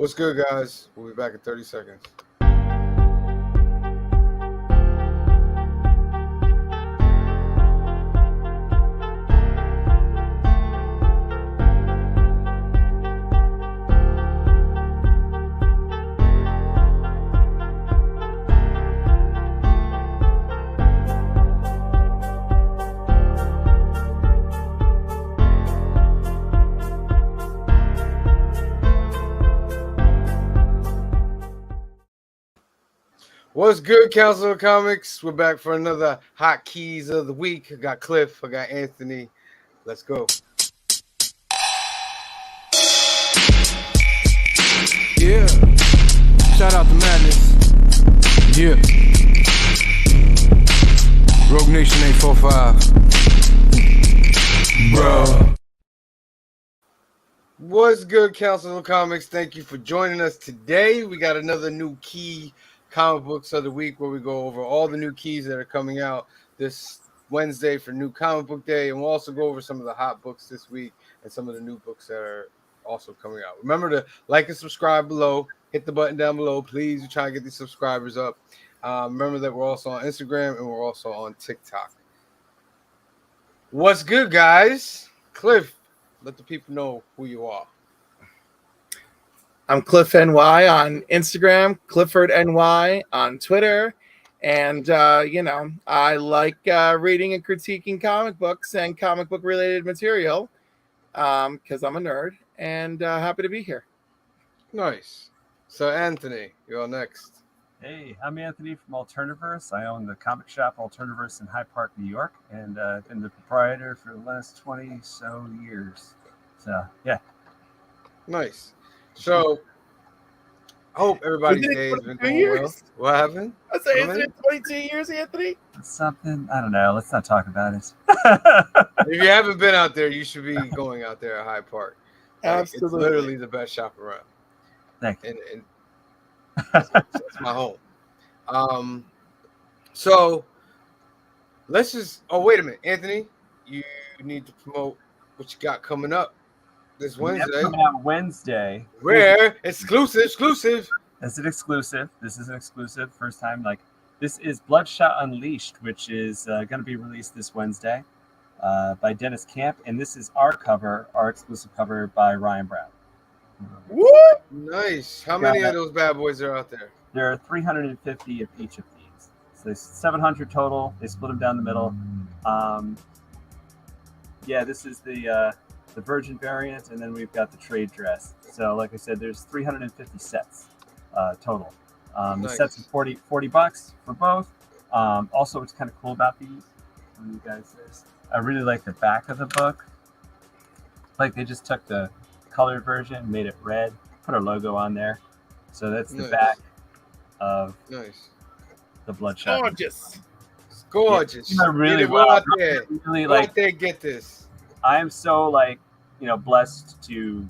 What's good, guys? We'll be back in 30 seconds. What's good, Council of Comics? We're back for another Hot Keys of the Week. I got Cliff. I got Anthony. Let's go. Yeah. Shout out to Madness. Yeah. Rogue Nation 845. Bro. What's good, Council of Comics? Thank you for joining us today. We got another new key comic books of the week where we go over all the new keys that are coming out this Wednesday for New Comic Book Day, and we'll also go over some of the hot books this week and some of the new books that are also coming out. Remember to like and subscribe below. Hit the button down below, please. We're trying to get these subscribers up. Remember that we're also on Instagram and we're also on TikTok. What's good, guys? Cliff, let the people know who you are. I'm Cliff NY on Instagram, Clifford NY on Twitter, and I like reading and critiquing comic books and comic book related material because I'm a nerd, and happy to be here. Nice. So Anthony, you're next. Hey, I'm Anthony from Alternaverse. I own the comic shop Alternaverse in Hyde Park, New York, and I've been the proprietor for the last 20 so years. So yeah. Nice. So I hope everybody's day has been going well. What happened? I say, isn't it 22 years, Anthony? Something, I don't know. Let's not talk about it. If you haven't been out there, you should be going out there at Hyde Park. Absolutely. It's literally the best shop around. Thank you. And that's my home. So let's just. Oh, wait a minute, Anthony. You need to promote what you got coming up this Wednesday. Coming out Wednesday. Rare, exclusive. This is an exclusive. This is an exclusive. First time. This is Bloodshot Unleashed, which is going to be released this Wednesday by Dennis Camp, and this is our exclusive cover by Ryan Brown. What? Nice. How many of those bad boys are out there? There are 350 of each of these. So there's 700 total. They split them down the middle. This is the Virgin variant, and then we've got the trade dress. So like I said, there's 350 sets total. Nice. The sets are $40 for both. Also, what's kind of cool about these, you guys, I really like the back of the book. Like they just took the colored version, made it red, put our logo on there. So that's the back of the Bloodshot. Gorgeous. It's gorgeous. Yeah, really go out there. Really go out there, get this. I am so blessed to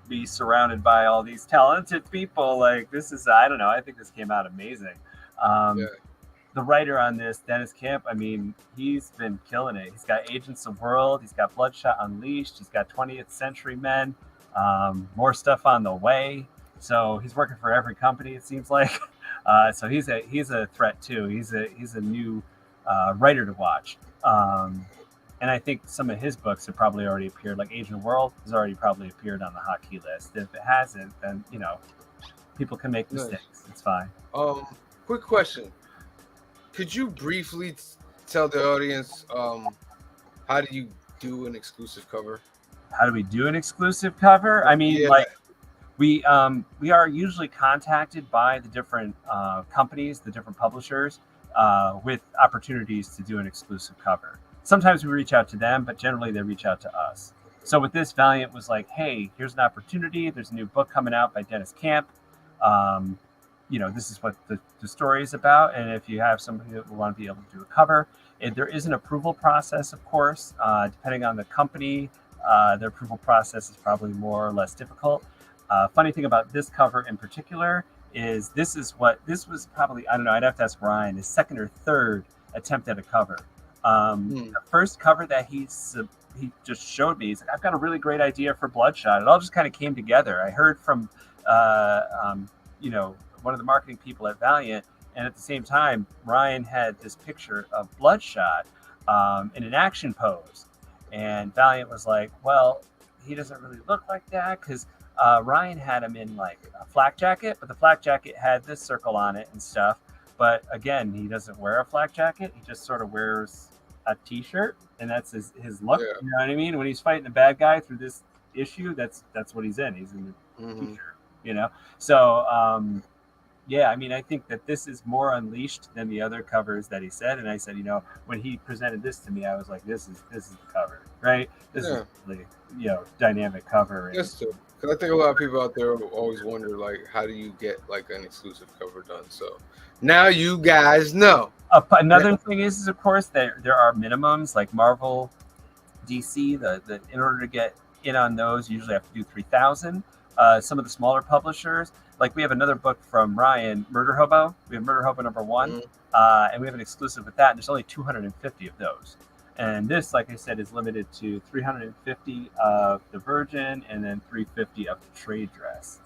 be surrounded by all these talented people. Like this is, I don't know, I think this came out amazing. The writer on this, Dennis Camp, I mean, he's been killing it. He's got Agents of World, he's got Bloodshot Unleashed, he's got 20th Century Men, more stuff on the way. So he's working for every company, it seems like. So he's a threat too. He's a new writer to watch. And I think some of his books have probably already appeared, like Agent of World has already probably appeared on the hotkey list. If it hasn't, then people can make mistakes. It's fine. Quick question. Could you briefly tell the audience how do you do an exclusive cover? How do we do an exclusive cover? I mean, we are usually contacted by the different companies, the different publishers, with opportunities to do an exclusive cover. Sometimes we reach out to them, but generally they reach out to us. So with this, Valiant was like, hey, here's an opportunity. There's a new book coming out by Dennis Camp. This is what the story is about. And if you have somebody that will want to be able to do a cover, there is an approval process, of course. Depending on the company, the approval process is probably more or less difficult. Funny thing about this cover in particular is this was probably, I don't know, I'd have to ask Ryan, his second or third attempt at a cover. The first cover that he just showed me, he's like, I've got a really great idea for Bloodshot. It all just kind of came together. I heard from one of the marketing people at Valiant. And at the same time, Ryan had this picture of Bloodshot in an action pose. And Valiant was like, well, he doesn't really look like that because Ryan had him in like a flak jacket, but the flak jacket had this circle on it and stuff. But again, he doesn't wear a flak jacket. He just sort of wears a t-shirt, and that's his look. Yeah. You know what I mean? When he's fighting the bad guy through this issue, that's what he's in. He's in the t-shirt, you know? So, yeah, I mean, I think that this is more unleashed than the other covers that he said. And I said, when he presented this to me, I was like, this is the cover, right? This is really, dynamic cover. Yes, too. Because I think a lot of people out there always wonder, like, how do you get like an exclusive cover done? So now you guys know. Another thing is, of course, there are minimums like Marvel, DC. The in order to get in on those, you usually have to do 3,000. Some of the smaller publishers, like we have another book from Ryan, Murder Hobo. We have Murder Hobo #1, and we have an exclusive with that. And there's only 250 of those. And this, like I said, is limited to 350 of the Virgin and then 350 of the trade dress.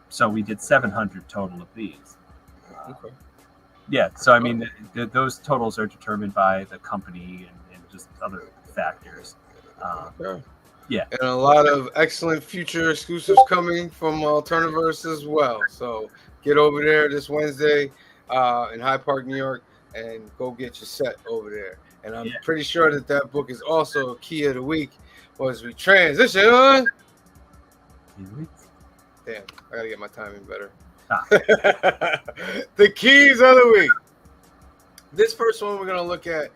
So we did 700 total of these. Okay. Yeah, so I mean, those totals are determined by the company and just other factors. Yeah. And a lot of excellent future exclusives coming from Alternaverse as well. So get over there this Wednesday in Hyde Park, New York, and go get your set over there. And I'm pretty sure that book is also a key of the week as we transition. Damn, I gotta get my timing better. The keys of the week. This first one we're gonna look at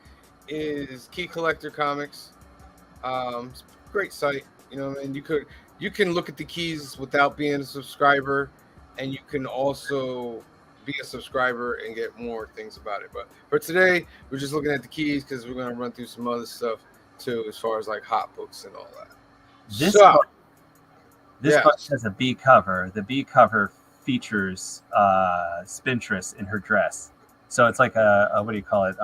is Key Collector Comics. It's a great site, and you can look at the keys without being a subscriber, and you can also be a subscriber and get more things about it. But for today, we're just looking at the keys because we're gonna run through some other stuff too, as far as like hot books and all that. This book has a B cover. The B cover features Spintress in her dress, so it's like a what do you call it?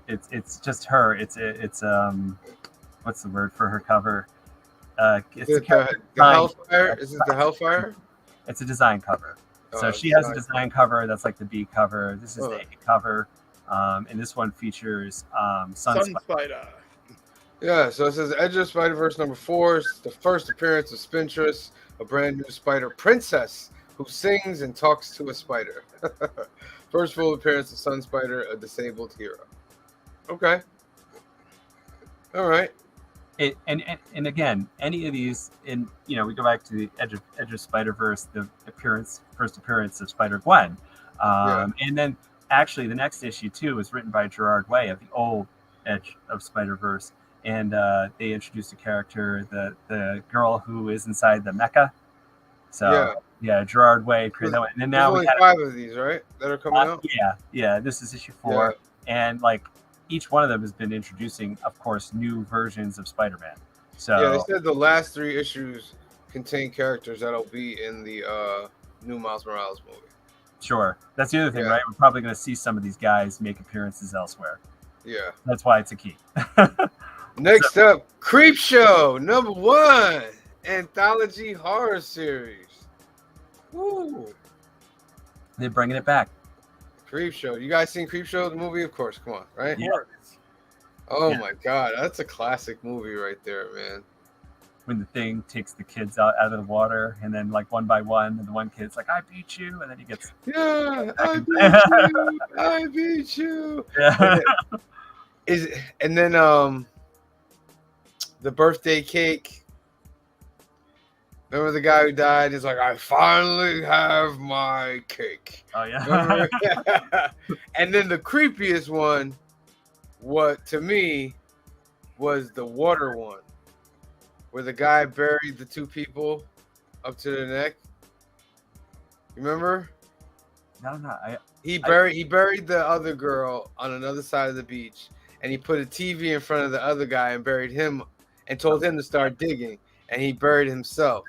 It's just her. It's what's the word for her cover? It's the Hellfire. Is it the Hellfire? It's a design cover. So she has a design cover that's like the B cover. This is the A cover, and this one features Sun Spider. Yeah, so it says Edge of Spider-Verse #4. It's the first appearance of Spintress, a brand new spider princess who sings and talks to a spider. First full appearance of Sun Spider, a disabled hero. Okay. All right. And again, any of these, we go back to the Edge of Spider-Verse, the first appearance of Spider-Gwen, and then actually the next issue too was written by Gerard Way of the old Edge of Spider-Verse, and they introduced a character, the girl who is inside the mecha. So Gerard Way created that one, and then now we had 5 of these, right, that are coming out. Yeah. This is issue 4, and like. Each one of them has been introducing, of course, new versions of Spider-Man. So they said the last 3 issues contain characters that'll be in the new Miles Morales movie. Sure, that's the other thing, right? We're probably going to see some of these guys make appearances elsewhere. Yeah, that's why it's a key. Next up, Creepshow #1 anthology horror series. Woo! They're bringing it back. Creepshow. You guys seen Creepshow, the movie? Of course. Come on, right? Yeah. Oh my God, that's a classic movie right there, man. When the thing takes the kids out of the water, and then like one by one, and the one kid's like, "I beat you," and then he gets I beat you. Yeah. And then the birthday cake. Remember the guy who died? He's like, I finally have my cake. Oh, yeah. And then the creepiest one, to me, was the water one, where the guy buried the 2 people up to the neck. You remember? No. He buried the other girl on another side of the beach, and he put a TV in front of the other guy and buried him and told him to start digging, and he buried himself.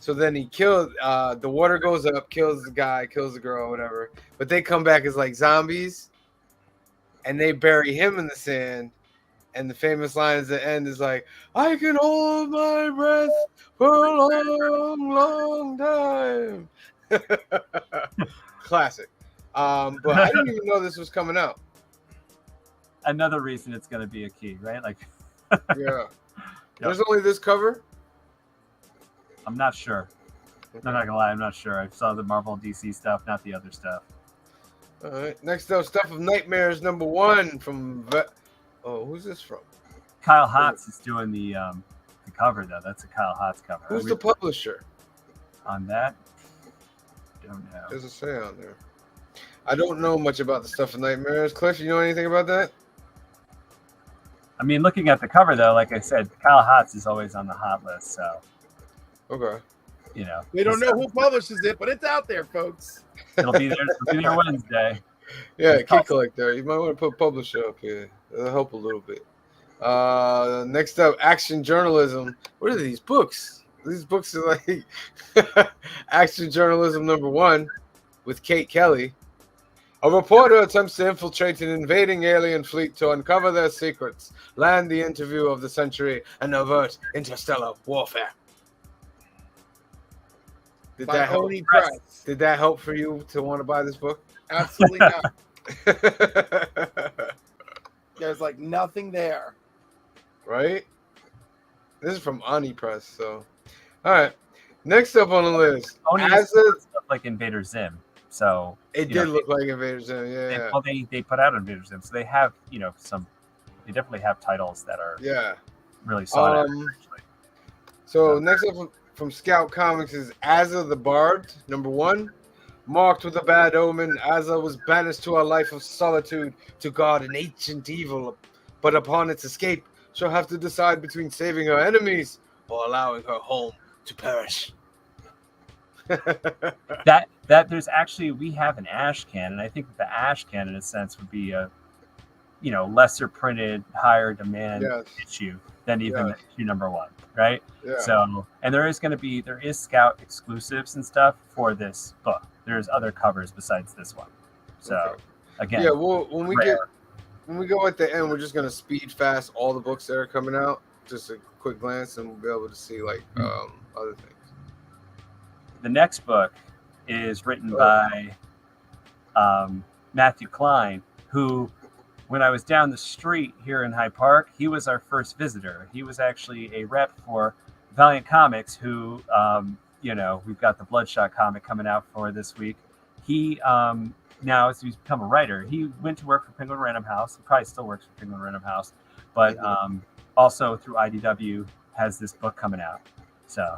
So then he killed, the water goes up, kills the guy, kills the girl, whatever. But they come back as like zombies, and they bury him in the sand, And the famous line at the end is like, "I can hold my breath for a long, long time." Classic. But I didn't even know this was coming out. Another reason it's going to be a key, right? Like, Yeah. There's only this cover. I'm not sure. I'm not gonna lie, I'm not sure. I saw the Marvel DC stuff, not the other stuff. All right. Next up, Stuff of Nightmares #1 from. Oh, who's this from? Kyle Hotz is doing the cover though. That's a Kyle Hotz cover. Who's the publisher? On that? Don't know. There's a say on there. I don't know much about the Stuff of Nightmares. Cliff, you know anything about that? I mean, looking at the cover though, like I said, Kyle Hotz is always on the hot list. So, Okay. you know, We don't know who publishes it, but it's out there, folks. it'll be there. It'll be there Wednesday. Yeah, Key Collector. You might want to put publisher up here. It'll help a little bit. Next up, Action Journalism. What are these books? These books are like Action Journalism #1 with Kate Kelly. A reporter attempts to infiltrate an invading alien fleet to uncover their secrets, land the interview of the century, and avert interstellar warfare. Did By that help? Oni Press. Did that help for you to want to buy this book? Absolutely not. There's like nothing there. Right? This is from Oni Press, so. All right. Next up on the list. Oni As is a, stuff like Invader Zim. So it you did know, look like Invader Zim, they, yeah. well, they put out Invader Zim, so they have they definitely have titles that are Yeah. really sought after, actually. So next up from Scout Comics is Azza the Bard, #1. Marked with a bad omen, Azza was banished to a life of solitude to guard an ancient evil, but upon its escape, she'll have to decide between saving her enemies or allowing her home to perish. that there's actually, we have an Ash Can, and I think the Ash Can in a sense would be a lesser printed, higher demand Yes. issue than even Yes. issue #1, right? Yeah. So, and there is Scout exclusives and stuff for this book. There's other covers besides this one. So Okay. again, Yeah, well, when we rare. go at the end, we're just gonna speed fast all the books that are coming out, just a quick glance, and we'll be able to see like other things. The next book is written by Matthew Klein, who, when I was down the street here in Hyde Park, he was our first visitor. He was actually a rep for Valiant Comics, who, we've got the Bloodshot comic coming out for this week. He now, as he's become a writer, he went to work for Penguin Random House. He probably still works for Penguin Random House, but also through IDW has this book coming out. So,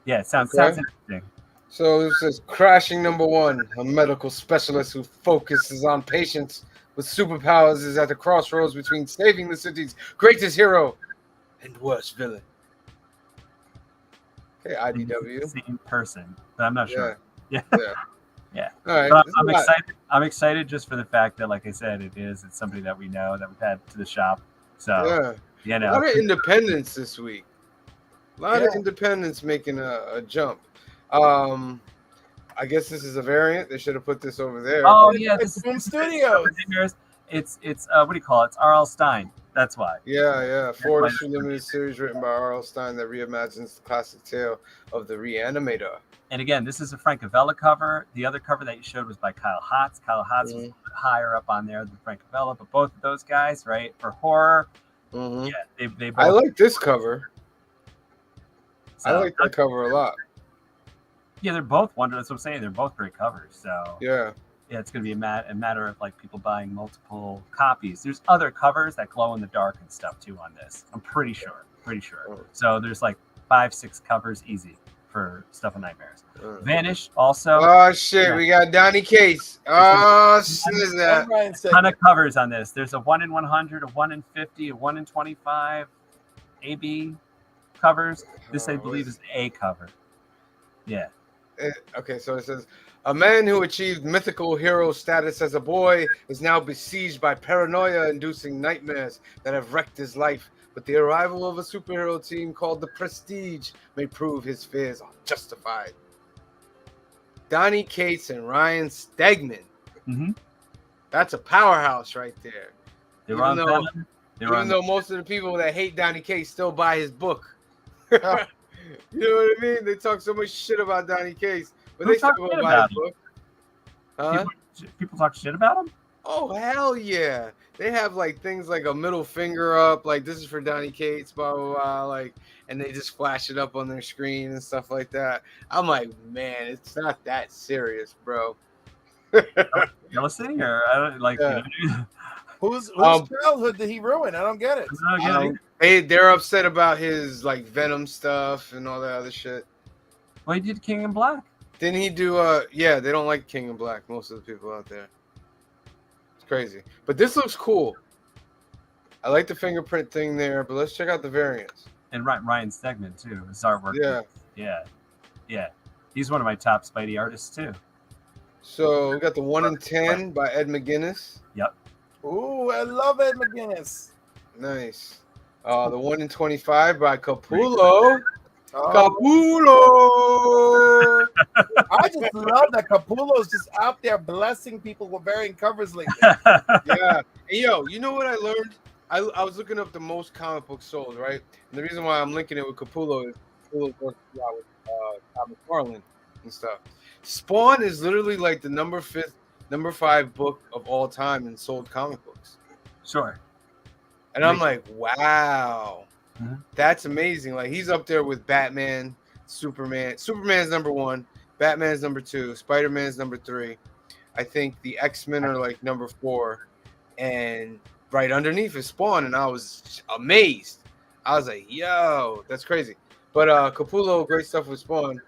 yeah, it sounds interesting. So this is Crashing #1, a medical specialist who focuses on patients with superpowers is at the crossroads between saving the city's greatest hero and worst villain. Okay, IDW. Same person, but I'm not sure. Yeah. Yeah. All right. But I'm excited. I'm excited just for the fact that, like I said, it's somebody that we know, that we've had to the shop. So Yeah. A lot of independents this week. A lot of independents making a jump. I guess this is a variant. They should have put this over there. Oh yeah, this is from Studios. It's what do you call it? It's R.L. Stein. That's why. Yeah. 4-issue limited series written by R.L. Stein that reimagines the classic tale of the Reanimator. And again, this is a Frank Avella cover. The other cover that you showed was by Kyle Hotz. Kyle Hotz was a little bit higher up on there than Frank Avella, but both of those guys, right, for horror, yeah, they both. I like this cover. So, I like that cover a lot. Yeah, they're both wonderful. That's what I'm saying. They're both great covers. So Yeah. it's going to be a matter of like people buying multiple copies. There's other covers that glow in the dark and stuff too on this. I'm pretty sure. So there's like 5-6 covers easy for Stuff of Nightmares. Vanish also. Oh shit, we got Donnie Case. Oh shit, is that? Ton of covers on this. There's a 1 in 100, a 1 in 50, a 1 in 25, AB covers. This I believe is A cover. Yeah. Okay, so it says a man who achieved mythical hero status as a boy is now besieged by paranoia-inducing nightmares that have wrecked his life. But the arrival of a superhero team called the Prestige may prove his fears are justified. Donnie Cates and Ryan Stegman. Mm-hmm. That's a powerhouse right there. They were on Venom. Even though most of the people that hate Donny Cates still buy his book. You know what I mean? They talk so much shit about Donny Cates, but Who they still talk go shit buy about his book. Huh? people talk shit about him. Oh hell yeah! They have like things like a middle finger up, like this is for Donny Cates, blah blah blah, like, and they just flash it up on their screen and stuff like that. I'm like, man, it's not that serious, bro. Jealousy, or I don't like. Yeah. Whose childhood did he ruin? I don't get it. They're upset about his like Venom stuff and all that other shit. Well, he did King in Black. Didn't he do? Yeah, they don't like King in Black. Most of the people out there. It's crazy, but this looks cool. I like the fingerprint thing there, but let's check out the variants. And Ryan Stegman too. His artwork. Yeah. He's one of my top Spidey artists too. So we got the 1 in 10 by Ed McGuinness. Yep. Ooh, I love Ed McGuinness. Nice. The 1 in 25 by Capullo. Oh. Capullo. I just love that Capullo's just out there blessing people with variant covers lately. Yeah. Hey, yo, you know what I learned? I was looking up the most comic books sold, right? And the reason why I'm linking it with Capullo is Capullo works a lot with Tom McFarlane and stuff. Spawn is literally like the number 5 book of all time in sold comic books. Sure. And I'm like, wow, mm-hmm. That's amazing. Like he's up there with Batman, Superman. Superman's number 1, Batman's number 2, Spider-Man's number 3. I think the X-Men are like number 4, and right underneath is Spawn. And I was amazed. I was like, yo, that's crazy. But Capullo, great stuff with Spawn.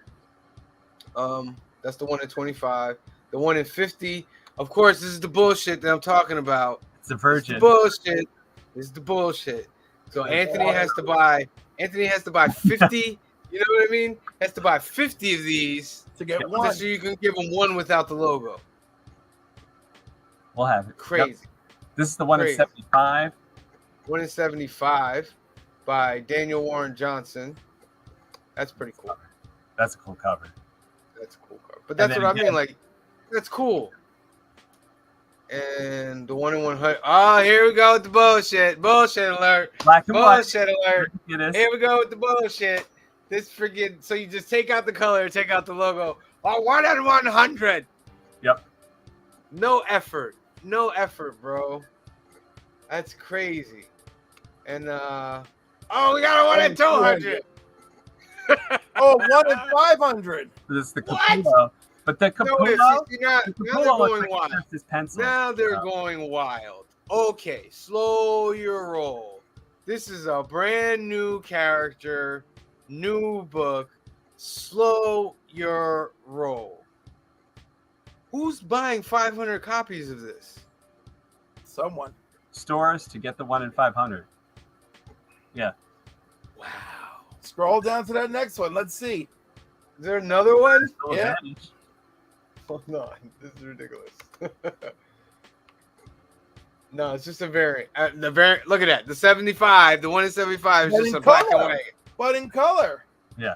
That's the 1 in 25. The 1 in 50. Of course, this is the bullshit that I'm talking about. It's a virgin. Bullshit. This is the bullshit. So Anthony has to buy 50. You know what I mean? Has to buy 50 of these to get one. So you can give him one without the logo. We'll have it. Crazy. Yep. This is the 1 in 75. 1 in 75 by Daniel Warren Johnson. That's pretty cool. That's a cool cover. That's a cool cover. But that's what I mean. Like, that's cool. And the 1 in 100. Oh, here we go with the bullshit. Bullshit alert. Black and bullshit white. Alert. Here we go with the bullshit. This freaking. So you just take out the color, take out the logo. Oh, 1 in 100. Yep. No effort. No effort, bro. That's crazy. And we got a 1 in 200. Oh, 1 in 500. This is the Capullo. But the Capullo, now they're going wild. Now they're going wild. Okay, slow your roll. This is a brand new character, new book. Slow your roll. Who's buying 500 copies of this? Someone. Stores to get the 1 in 500. Yeah. Wow. Scroll down to that next one. Let's see. Is there another one? Yeah. Hold on. This is ridiculous. No, it's just a variant. The variant. Look at that. The 75. The 1 in 75 is just a black and white. But in color. Yeah.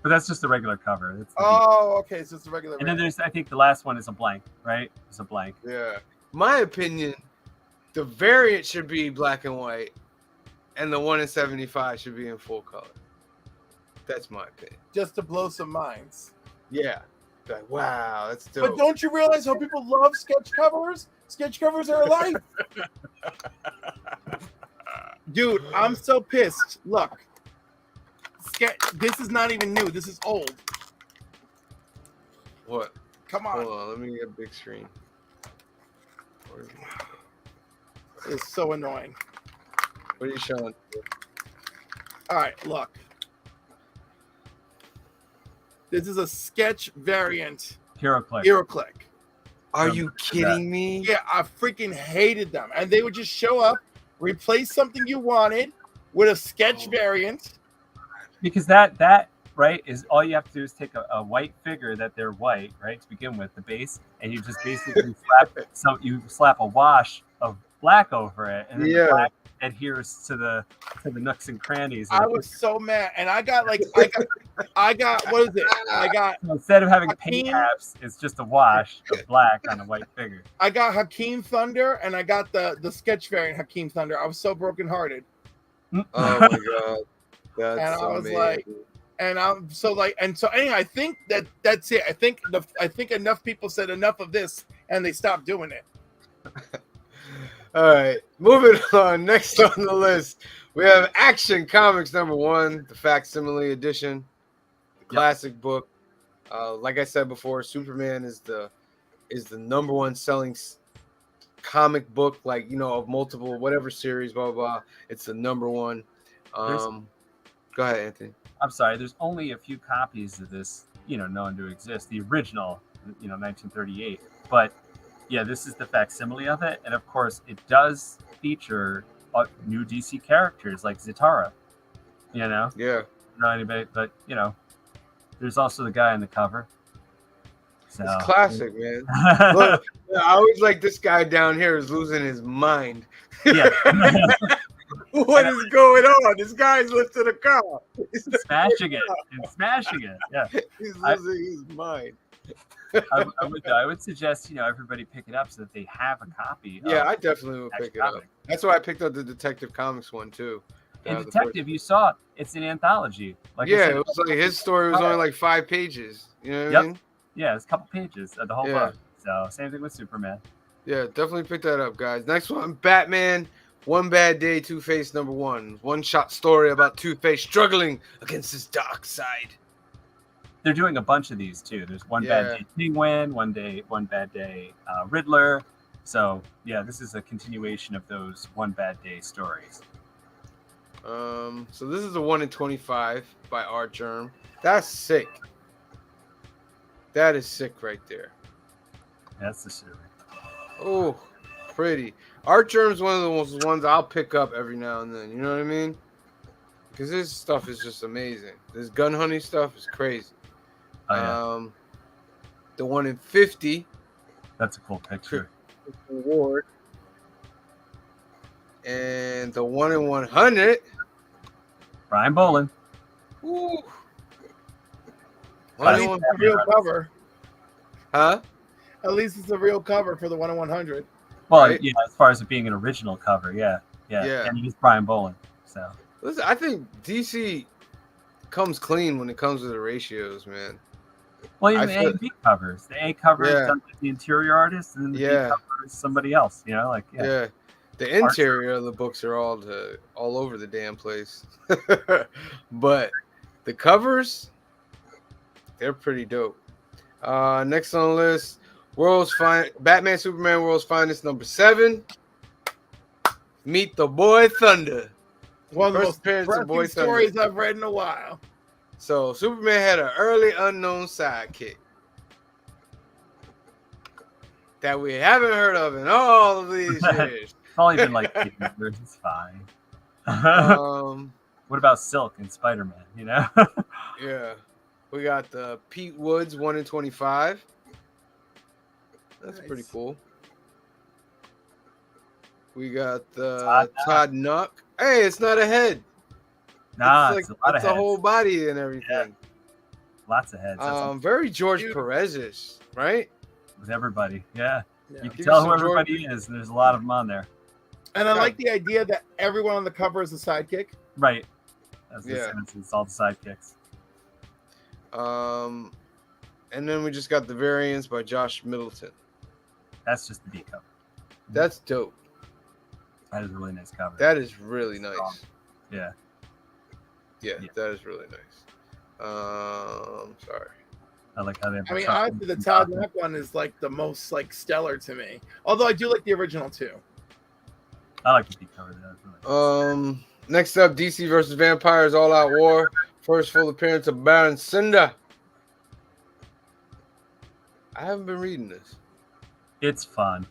But that's just the regular cover. Okay. So it's the regular. And then there's, I think the last one is a blank, right? It's a blank. Yeah. My opinion, the variant should be black and white, and the 1 in 75 should be in full color. That's my opinion. Just to blow some minds. Yeah. Like, wow, that's dope. But don't you realize how people love sketch covers? Sketch covers are life. Dude, I'm so pissed. Look. This is not even new. This is old. What? Come on. Hold on. Let me get a big screen. It's so annoying. What are you showing? All right, look. This is a sketch variant. HeroClick. Are you kidding me? Yeah, I freaking hated them. And they would just show up, replace something you wanted with a sketch variant. Because that right is all you have to do is take a white figure that they're white, right, to begin with, the base, and you just basically slap a wash of black over it, and then Yeah. the black adheres to the nooks and crannies. I was so mad, and I got what is it? I got So instead of having paint Hakeem- apps, it's just a wash of black on a white figure. Hakeem Thunder, and I got the sketch variant Hakeem Thunder. I was so brokenhearted, Oh my god, that's and I was amazing. like, and I'm so like, and so anyway, I think that's it. I think enough people said enough of this, and they stopped doing it. All right, moving on. Next on the list, we have Action Comics #1, the facsimile edition, the classic book. Like I said before, Superman is the #1 selling comic book, like, you know, of multiple whatever series, blah blah blah. It's the #1. Go ahead, Anthony. I'm sorry, there's only a few copies of this, known to exist. The original, 1938. But yeah, this is the facsimile of it, and of course, it does feature new DC characters like Zatara. Yeah. Not anybody, but there's also the guy on the cover. So It's classic, man. Look, I always like this guy down here is losing his mind. yeah, What is going on? This guy's lifting a car. He's smashing it. Yeah, losing his mind. I would suggest everybody pick it up so that they have a copy. Yeah, of I definitely would Action pick it up. Comics. That's why I picked up the Detective Comics one too. And The Detective, you saw it. It's an anthology. Like I yeah, said, it was like his story was only like 5 pages. You know what I Yep. mean? yeah, it's a couple pages of the whole Yeah. book. So same thing with Superman. Yeah, definitely pick that up, guys. Next one, Batman. One Bad Day, Two-Face #1. One-shot story about Two-Face struggling against his dark side. They're doing a bunch of these too. There's One Yeah. Bad Day Penguin, One Bad Day Riddler. So yeah, this is a continuation of those One Bad Day stories. So this is a 1 in 25 by Art Germ. That's sick. That is sick right there. That's the series. Oh, pretty. Art Germ's one of the ones I'll pick up every now and then. You know what I mean? Because his stuff is just amazing. This gun hunting stuff is crazy. Oh, yeah. The 1 in 50 That's a cool picture. award, and the 1 in 100. Brian Bolin. Ooh. At 1 in least 100. it's a real cover. Huh? At least it's a real cover for the 1 in 100. Well, Right. yeah, as far as it being an original cover, yeah. Yeah. And he's Brian Bolin. So Listen, I think DC comes clean when it comes to the ratios, man. well, even I the A feel- and B covers. The A cover Yeah. is done by the interior artist, and then the Yeah. B cover is somebody else. Yeah. Yeah. The interior of the books are all over the damn place. But the covers, they're pretty dope. Next on the list, Batman Superman World's Finest #7. Meet the Boy Thunder. One of the First most appearance of Boy depressing stories I've read in a while. So Superman had an early unknown sidekick that we haven't heard of in all of these years. It's only been like 8 years. It's fine. um, What about Silk and Spider-Man? yeah, we got the Pete Woods 1 in 25. That's Nice. pretty cool. We got the Todd Todd Nuck. Hey, it's not a head. Nah, it's it's a lot of it's a heads. whole body and everything. Lots of heads. That's Very George Dude. Perez-ish, right? with everybody. Yeah. Yeah. You can Give tell us who some everybody is. And there's a lot of them on there. And I Yeah. like the idea that everyone on the cover is a sidekick. Right. That's the Yeah. sense. It's all the sidekicks. And then we just got the variants by Josh Middleton. That's just the B cover. That's dope. That is a really nice cover. That is really nice. Yeah. Yeah, Yeah. that is really nice. Sorry. I like how they have I mean, Chuck honestly, the Todd Knack one is like the most like stellar to me. Although I do like the original too. I like the B cover. That's really nice. Next up, DC versus Vampires All Out War. First full appearance of Baron Cinder. I haven't been reading this. It's fun.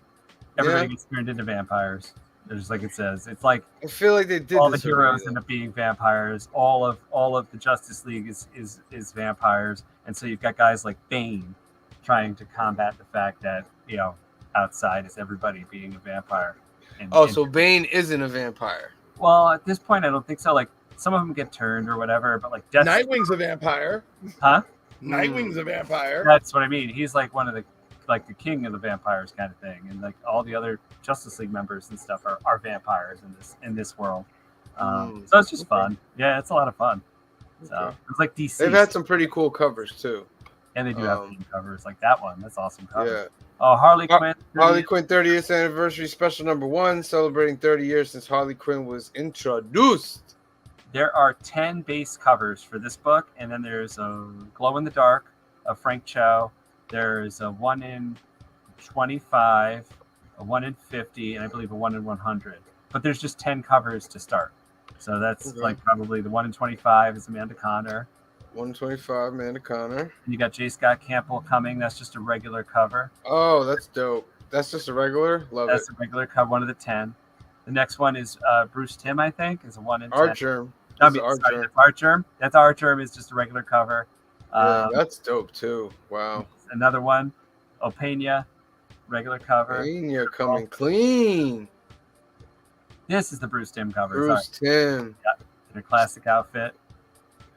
Everybody Yeah. gets turned into vampires. There's like it says. It's like I feel like they did all the this heroes already, end up being vampires. All of the Justice League is vampires, and so you've got guys like Bane trying to combat the fact that outside is everybody being a vampire. Oh, so Bane isn't a vampire. Well, at this point, I don't think so. Like some of them get turned or whatever, but like Death, Nightwing's a vampire. huh? Nightwing's a vampire. That's what I mean. He's like one of the the king of the vampires kind of thing, and like all the other Justice League members and stuff are vampires in this world. So it's just fun. Yeah, it's a lot of fun. So Okay. it's like DC. They've had some pretty cool covers too. and they do have theme covers like that one. That's awesome cover. Yeah. Oh, Harley Quinn. Harley Quinn 30th anniversary special #1, celebrating 30 years since Harley Quinn was introduced. There are 10 base covers for this book, and then there's a Glow in the Dark of Frank Cho. There's a 1 in 25, a 1 in 50, and I believe a 1 in 100. But there's just 10 covers to start. So that's Okay. like probably the 1 in 25 is Amanda Connor. 125, Amanda Connor. And you got J. Scott Campbell coming. That's just a regular cover. Oh, that's dope. That's just a regular? Love That's it. a regular cover, one of the 10. The next one is Bruce Timm, I think, is a 1 in 10. Artgerm. I That's mean, Art sorry, Germ. that's Artgerm. That's Artgerm is just a regular cover. Yeah, that's dope too. Wow. Another one, Opena, regular cover. Hey, you're coming clean. This is the Bruce Timm cover. Bruce Timm. In a classic outfit.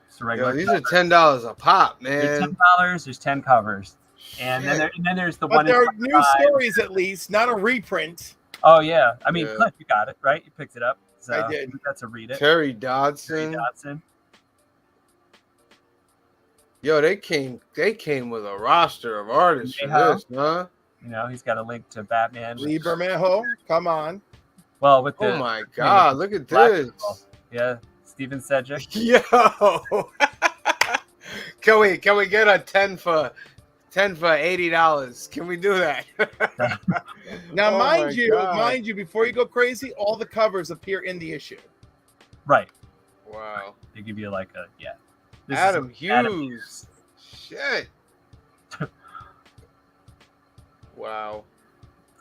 It's a Yo, regular these cover. are $10 a pop, There's man. $10. There's 10 covers, and then there's the But one. there in are new 25. stories at least, not a reprint. Oh yeah, I mean, Yeah. Cliff, you got it right. You picked it up. So I did. That's a read it. Terry Terry Dodson. Dodson. Yo, they came with a roster of artists for Yeah. this, huh? You know, he's got a link to Batman. Lee Bermejo, come on. Well, with the Oh my god, look at Black this. people. Yeah, Steven Sedgwick. Yo. Can we get a 10 for $80? Can we do that? Now, Oh my mind you, before you go crazy, all the covers appear in the issue. Right. Wow. They give you like a This is Adam Adam Hughes. Shit. Wow.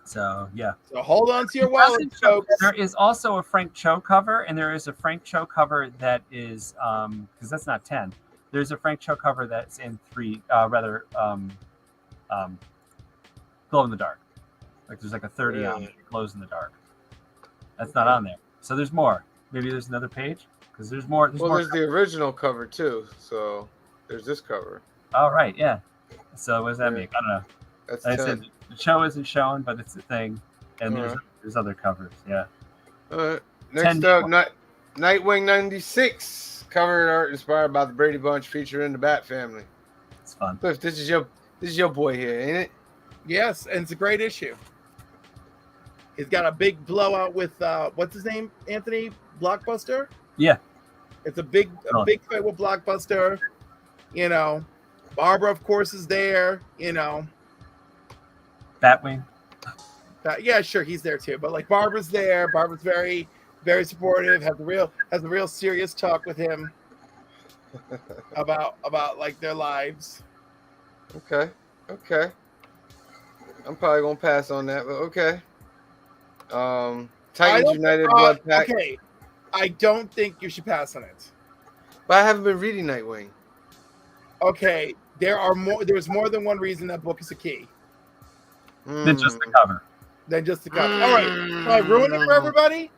So yeah. So hold on to your wallet, folks. There is also a Frank Cho cover, and there is a Frank Cho cover that is because that's not 10. There's a Frank Cho cover that's in 3, glow in the dark. Like there's like a 30 on it. It glows in the dark. That's not on there. So there's more. Maybe there's another page because there's more. There's the original cover too. So there's this cover. All right, yeah. So what does that Yeah. make? I don't know. That's Like I 10. said, the show isn't shown, but it's a thing, and Alright. there's other covers. Yeah. All right. 10 Next up, Nightwing 96. Cover art inspired by the Brady Bunch featuring the Bat family. It's fun. Cliff, this is your boy here, ain't it? Yes, and it's a great issue. He's got a big blowout with what's his name? Anthony Blockbuster. Yeah. It's a big Oh. fight with Blockbuster. You know, Barbara, of course, is there. You know, Batwing. yeah, sure, he's there too. But like, Barbara's there. Barbara's very, very supportive. Has a real serious talk with him about like their lives. Okay. I'm probably gonna pass on that, but okay. Titans United Blood Pack. Okay, I don't think you should pass on it. But I haven't been reading Nightwing. Okay, there's more than one reason that book is a key Than just the cover. than just the cover. All right, so I ruined it for everybody.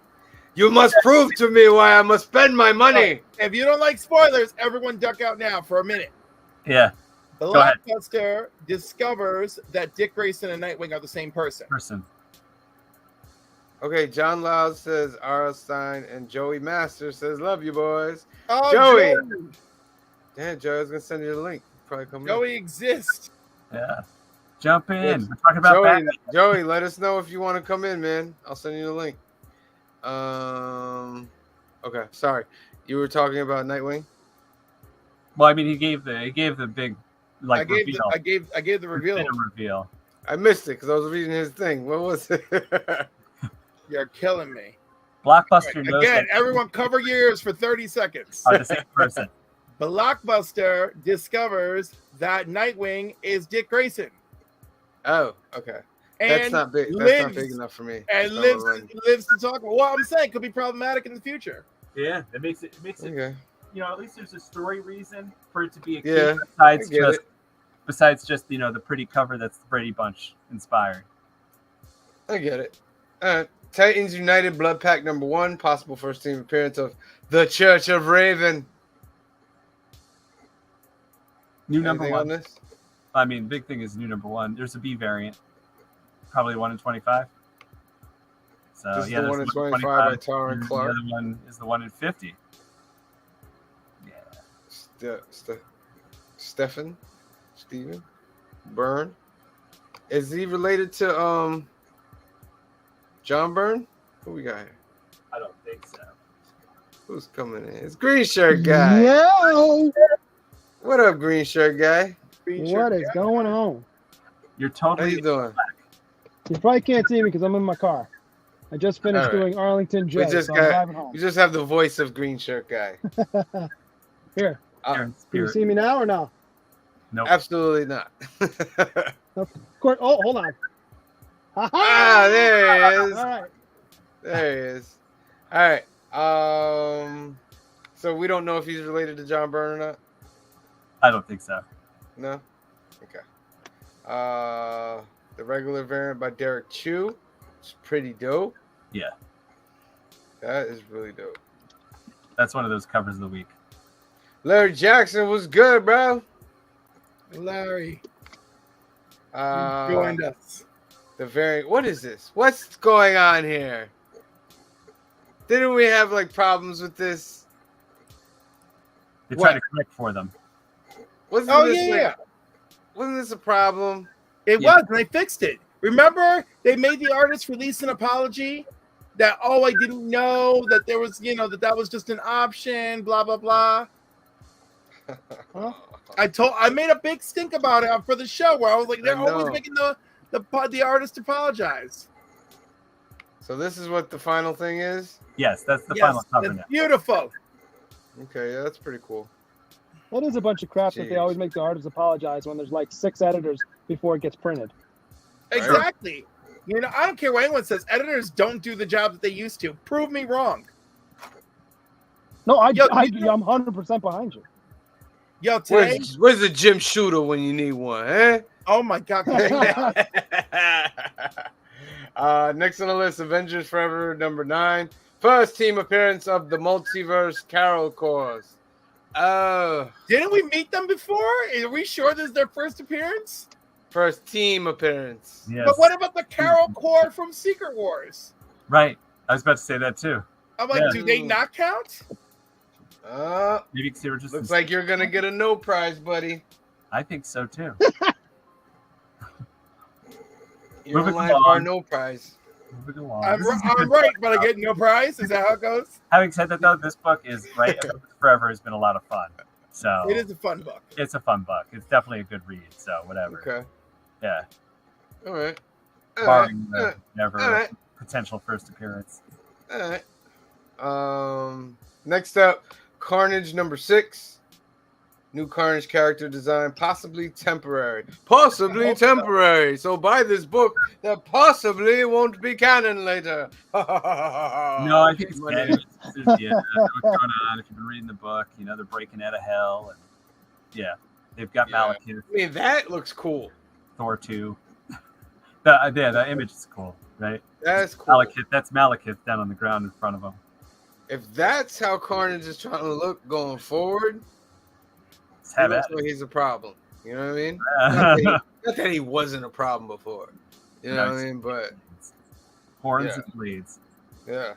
You must prove to me why I must spend my money. If you don't like spoilers, everyone duck out now for a minute. Yeah. ahead. Blockbuster discovers that Dick Grayson and Nightwing are the same person. Okay, John Loud says R.L. Stein, and Joey Master says love you boys. Oh, Joey! Yeah, Joey, I was gonna send you the link. Probably come in. Joey exists. Yeah. Jump in. Yes. We're talking about Joey, Batman. Joey, let us know if you want to come in, man. I'll send you the link. Okay, sorry. You were talking about Nightwing? Well, I mean, he gave the big I gave reveal. I gave the reveal. Reveal. I missed it because I was reading his thing. What was it? You're killing me. Blockbuster knows Again, that everyone cover your ears for 30 seconds. are the same person. Blockbuster discovers that Nightwing is Dick Grayson. Oh, okay. And That's not big. That's lives, not big enough for me. And So, lives to talk about. Well, I'm saying could be problematic in the future. Yeah, it makes it. Okay. You know, at least there's a story reason for it to be a key Yeah, besides I get just it. the pretty cover that's the Brady Bunch inspired. I get it. All right. Titans United Blood Pack #1, possible first team appearance of the Church of Raven. New number Anything on one. this? I mean, big thing is new number one. There's a B variant, probably 1 in 25. So This is yeah, the there's one in the 25 by Tyron and Clark. The other one is the 1 in 50. Yeah. Steven Byrne. Is he related to John Byrne? Who we got here? I don't think so. Who's coming in? It's Green Shirt Guy. Yo, What up, Green Shirt Guy? what is going on? You're How totally you doing? You probably can't see me because I'm in my car. I just finished All right. doing Arlington J, just so I'm got- driving home. You just have the voice of Green Shirt Guy. Here, Uh, here in can you spirit. see me now or no? Nope. Absolutely not. Of course. Oh, hold on. Ah, there he is. All right. There he is. All right. So we don't know if he's related to John Byrne or not. I don't think so. No. Okay. The regular variant by Derek Chu. It's pretty dope. Yeah, That is really dope. that's one of those covers of the week. Larry Jackson was good, bro. Larry Uh, joined us. the variant. What is this? What's going on here? Didn't we have like problems with this? They What? try to correct for them. Wasn't Oh this yeah, like, wasn't this a problem? it Yeah. was, and they fixed it. Remember, they made the artist release an apology that I didn't know that there was, that was just an option. Blah blah blah. Huh? I made a big stink about it for the show where I was like, they're I always know. making the artist apologize. So this is what the final thing is. Yes, that's the Yes, final cover it's now. beautiful. Okay, yeah, that's pretty cool. That is a bunch of crap that they Jeez. always make the artists apologize when there's like 6 editors before it gets printed. Exactly. I don't care what anyone says. Editors don't do the job that they used to. Prove me wrong. No, Yo, I'm 100% behind you. Yo, today, Where's the gym shooter when you need one, eh? oh my God. Next on the list, Avengers Forever #9. First team appearance of the Multiverse Carol Corps. Didn't we meet them before? Are we sure this is their first appearance? First team appearance. Yes. But what about the Carol Corps from Secret Wars? Right. I was about to say that too. I'm like, Yeah. do they not count? Maybe because they were just. Looks like you're gonna get a no prize, buddy. I think so too. You're Moving online for along. a no prize. Moving along. I'm This is a good right, book. but I get no prize. Is that how it goes? Having said that, though, this book is right. Forever has been a lot of fun. So It is a fun book. it's a fun book. It's definitely a good read. So whatever. Okay. Yeah. All right. All right. Barring All the right. never All right. potential first appearance. All right. Next up, Carnage #6. New Carnage character design, possibly temporary. Possibly temporary. So buy this book that possibly won't be canon later. No, I think it's Money. good. Yeah, what's going on? If you've been reading the book, they're breaking out of hell, and yeah, they've got Yeah. Malekith, I mean, that looks cool. Thor 2. The image is cool, right? That's cool. Malekith, that's Malekith down on the ground in front of him. If that's how Carnage is trying to look going forward, Let's he have looks at like it. he's a problem. You know what I mean? Not that he wasn't a problem before. You know what I mean? But Horns Yeah. and blades. yeah.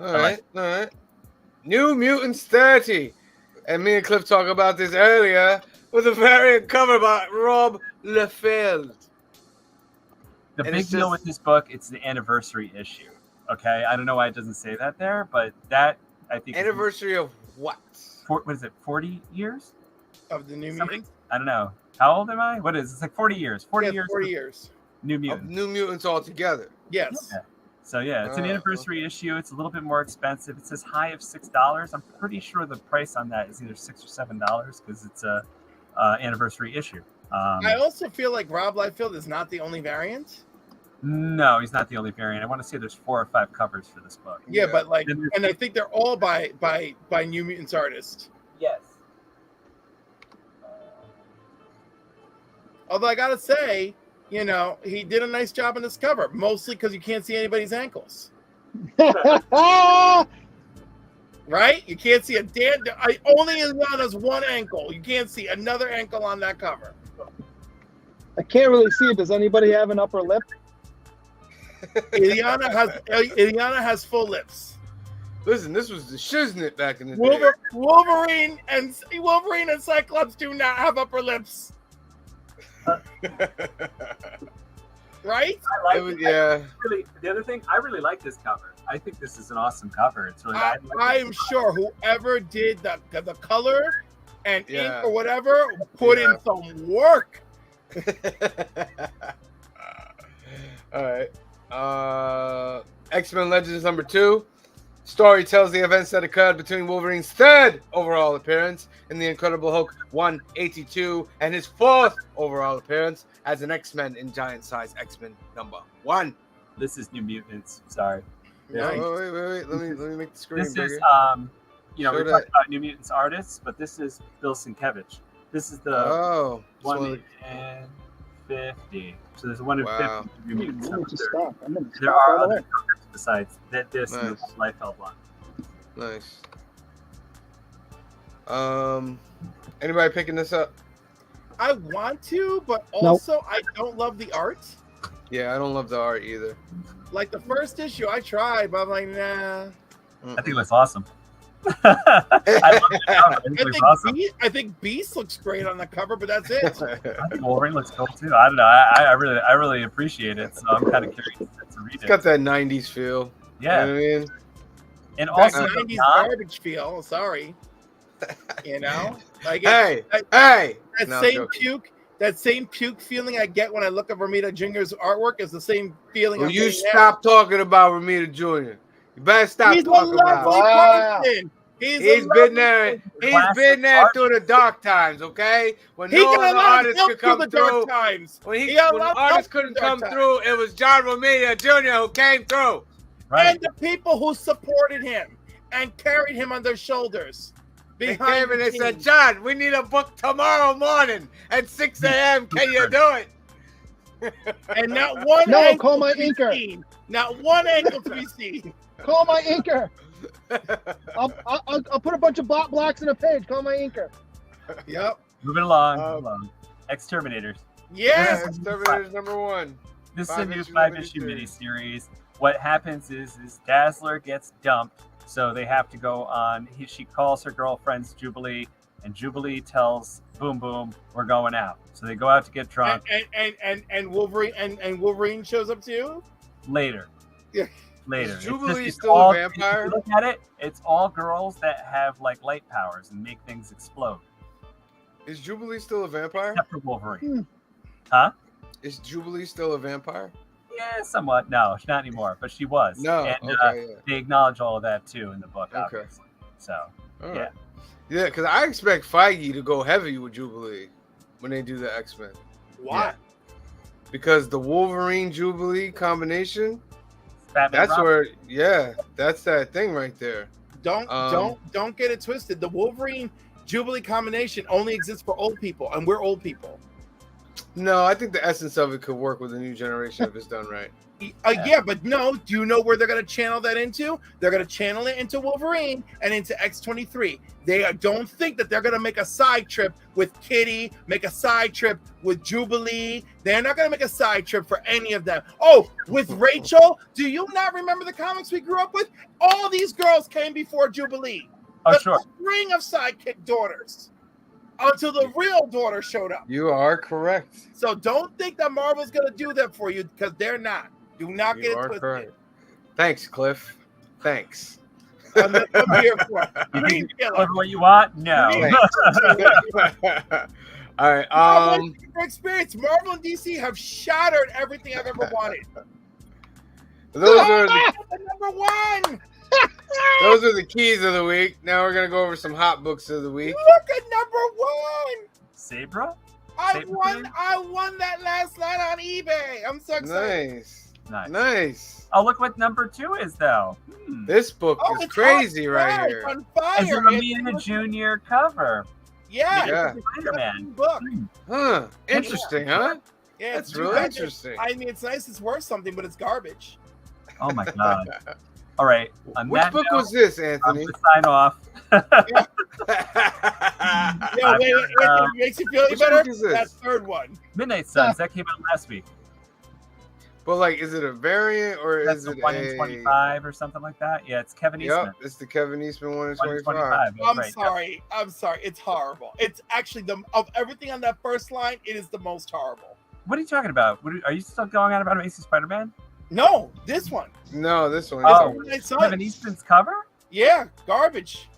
All I right, like all right. New Mutants 30. And me and Cliff talked about this earlier with a variant cover by Rob Liefeld. The And big it's deal just- with this book, it's the anniversary issue. Okay, I don't know why it doesn't say that there, but that I think is- Anniversary of what? what is it? 40 years? Of the New Something? Mutants? I don't know. How old am I? What is it? It's like 40 years. 40 Yeah, years. 40 of years. New Of Mutants. New Mutants altogether. Yes. Yeah. So yeah, it's an Oh, anniversary issue. It's a little bit more expensive. It says high of $6. I'm pretty sure the price on that is either $6 or $7 because it's a anniversary issue. I also feel like Rob Liefeld is not the only variant. No, he's not the only variant. I want to say there's 4 or 5 covers for this book. Yeah, Yeah. but like, Then there's- and I think they're all by New Mutants artists. Yes. Although I gotta say, you know, he did a nice job on this cover, mostly because you can't see anybody's ankles. I Right? You can't see a damn. Only Ileana's one ankle. You can't see another ankle on that cover. can't really see it. Does anybody have an upper lip? Ileana has full lips. Listen, this was the shiznit back in the day. Wolverine and Cyclops do not have upper lips, right? I It was- like yeah. the other thing, I really like this cover. I think this is an awesome cover. It's really. I am sure whoever did the color and Yeah. ink or whatever put Yeah. in some work. All right. X-Men Legends #2. Story tells the events that occurred between Wolverine's third overall appearance in the Incredible Hulk 182 and his fourth overall appearance as an X-Men in Giant Size X-Men #1. This is New Mutants. Sorry. No, Nice. wait. Let me make the screen This bigger. is we Show talked that. about New Mutants artists, but this is Bill Sienkiewicz. This is the Oh, it's one of 1 in 50. So there's 1 in Wow. 50 New Mutants. I'm episodes. stop. I'm gonna There stop are right other away. covers besides this and Nice. the Liefeld one. Nice. Anybody picking this up? I want to, but also I don't love the art. Yeah, I don't love the art either. Like the first issue, I tried, but I'm like, nah. I think it looks awesome. I love the cover. I think it looks awesome. I think Beast looks great on the cover, but that's it. I think Wolverine looks cool too. I don't know. I really appreciate it. So I'm kind of curious to read It's it. got that 90s feel. Yeah, You know what I mean? and That also 90s Tom, garbage feel. Sorry, you know, like Hey, I- hey! that No, I'm same joking. puke. That same puke feeling I get when I look at Romita Jr.'s artwork is the same feeling. Will I'm you getting now. stop talking about Ramita Jr.? You better stop He's a talking about lovely him. Wow. person. He's He's been there. He's Classic been there art. through the dark times, okay? When He no got a other lot of artists help could through come the through. dark times. When He got a when lot of artists help couldn't through the come dark through, it was John Romita Jr. who came through. right? And the people who supported him and carried him on their shoulders. They behind came and the they said, scenes. John, we need a book tomorrow morning at 6 a.m. Can you do it? And not one No, ankle call my to be inker. seen. Not one ankle to be seen. Call my inker. I'll put a bunch of blocks in a page. Call my inker. Yep. Moving along. Um, moving along. Exterminators. Yes. Yeah, Exterminators #1. This is a new 5-issue 5-issue miniseries. miniseries. What happens is Dazzler gets dumped, so they have to go on. She calls her girlfriends Jubilee, and Jubilee tells Boom Boom, "We're going out." So they go out to get drunk. And Wolverine and Wolverine shows up too. Later. Yeah. Later. Is It's Jubilee it's still a all- vampire? If you look at it, it's all girls that have like light powers and make things explode. Is Jubilee still a vampire? Except for Wolverine. Is Jubilee still a vampire? Yeah, somewhat. No, not anymore, but she was. No. And Okay. they acknowledge all of that too in the book, Okay. obviously. So All yeah. right. Yeah, because I expect Feige to go heavy with Jubilee when they do the X-Men. Why? Because the Wolverine Jubilee combination, Batman that's Robin. where, yeah, that's that thing right there. Don't get it twisted. The Wolverine Jubilee combination only exists for old people, and we're old people. No, I think the essence of it could work with the new generation if it's done right. Yeah, but no. Do you know where they're going to channel that into? They're going to channel it into Wolverine and into X-23. They don't think that they're going to make a side trip with Kitty, make a side trip with Jubilee. They're not going to make a side trip for any of them. Oh, with Rachel, do you not remember the comics we grew up with? All these girls came before Jubilee. Oh, A sure. string of sidekick daughters until the real daughter showed up. You are correct. So don't think that Marvel's going to do that for you, because they're not. Do not get You it are twisted. correct. Thanks, Cliff. Thanks. I'm here for it. You Green think you Killer. deliver what you want? No. All right. Marvel experience. Marvel and DC have shattered everything I've ever wanted. Those are the, The number one. those are the keys of the week. Now we're gonna go over some hot books of the week. Look at number one. Sabra? I Saber won. Tooth? I won that last night on eBay. I'm so excited. Nice, Nice. nice. Oh, look what number 2 is, though. This book Oh, is it's crazy on right fire, here. it's on fire. As a Romita Jr. cover. Yeah. Yeah. it's a Spider-Man. book. Huh? Interesting, huh? Yeah, That's it's really interesting. I mean, it's nice. It's worth something, but it's garbage. Oh my god! All right. On Which that book note, was this, I'm Anthony? gonna sign off. Yeah, I'm wait, gonna, Anthony, makes you feel any Which better? book is this? That third one. Midnight Suns that came out last week. But like, is it a variant or That's is the it 1 in a? 25 or something like that. Yeah, it's Kevin Eastman. Yep, it's the Kevin Eastman 1 in 1 in 25. 25. I'm Right. sorry. I'm sorry. It's horrible. It's actually of everything on that first line, it is the most horrible. What are you talking about? Are you still going on about Amazing Spider-Man? No, this one. No, this one. Oh. Midnight Suns. Kevin Eastman's cover? Yeah, garbage.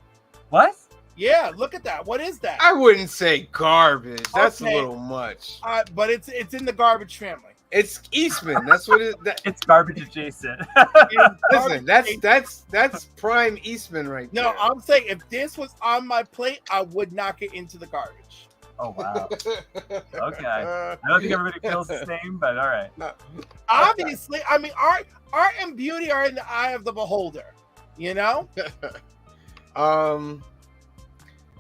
What? Yeah, look at that. What is that? I wouldn't say garbage. That's Okay. a little much. But it's in the garbage family. It's Eastman. That's what it. That, It's garbage adjacent. listen, that's prime Eastman right there. No, I'm saying if this was on my plate, I would knock it into the garbage. Oh wow. Okay. I don't think everybody feels the same, but all right. Obviously, I mean, art and beauty are in the eye of the beholder. You know? Well,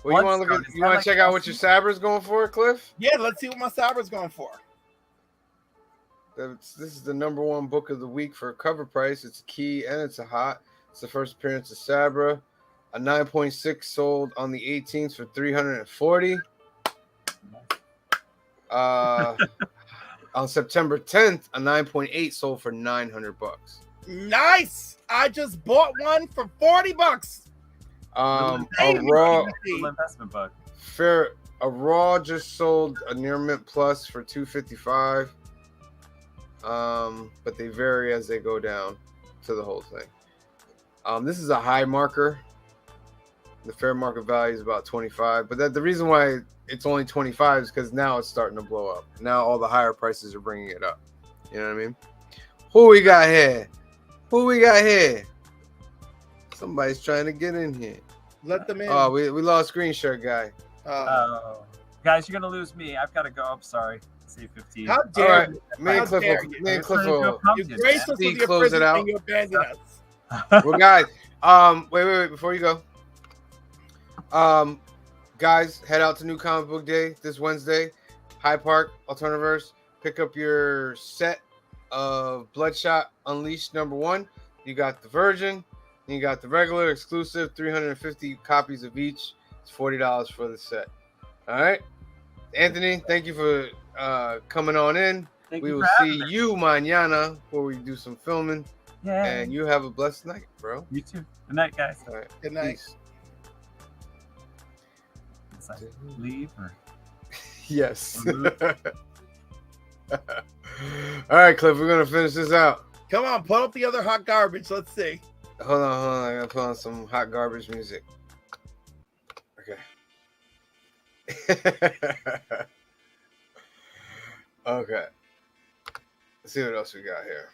you want to look at? You want to check out what your Sabra's going for, Cliff? Yeah, let's see what my Sabra's going for. This is the #1 book of the week for a cover price. It's a key and it's a hot. It's the first appearance of Sabra. A 9.6 sold on the 18th for $340. On September 10th, a 9.8 sold for $900. Nice. I just bought one for $40. A Hey, raw Little investment book. a raw just sold a near mint plus for $255. But they vary as they go down to the whole thing. This is a high marker. The fair market value is about 25, but the reason why it's only 25 is because now it's starting to blow up. Now all the higher prices are bringing it up. You know what I mean? Who we got here? Somebody's trying to get in here. Let them in. Oh, we lost Green Shirt guy. Oh, guys, you're gonna lose me. I've got to go. I'm sorry. See 15. How All dare right, you? me and How Cliff dare will- you? me and I'm trying Cliff to do a will- You pumpkin, graced us Steve, with your close it presence out. and you abandoned us. man. Well, guys, wait, before you go. Guys, head out to New Comic Book Day this Wednesday. Hyde Park, Alternaverse. Pick up your set of Bloodshot Unleashed #1. You got the Virgin, and you got the regular exclusive, 350 copies of each. It's $40 for the set. All right, Anthony, thank you for coming on in. Thank We you will for having see me. you mañana where we do some filming, Yeah. and you have a blessed night, bro. You too. Good night, guys. All right, Good night. peace. It's like, leave or Yes. Mhm. All right, Cliff, we're gonna finish this out. Come on, put up the other hot garbage. Let's see. Hold on. I gotta put on some hot garbage music. Okay. Okay. Let's see what else we got here.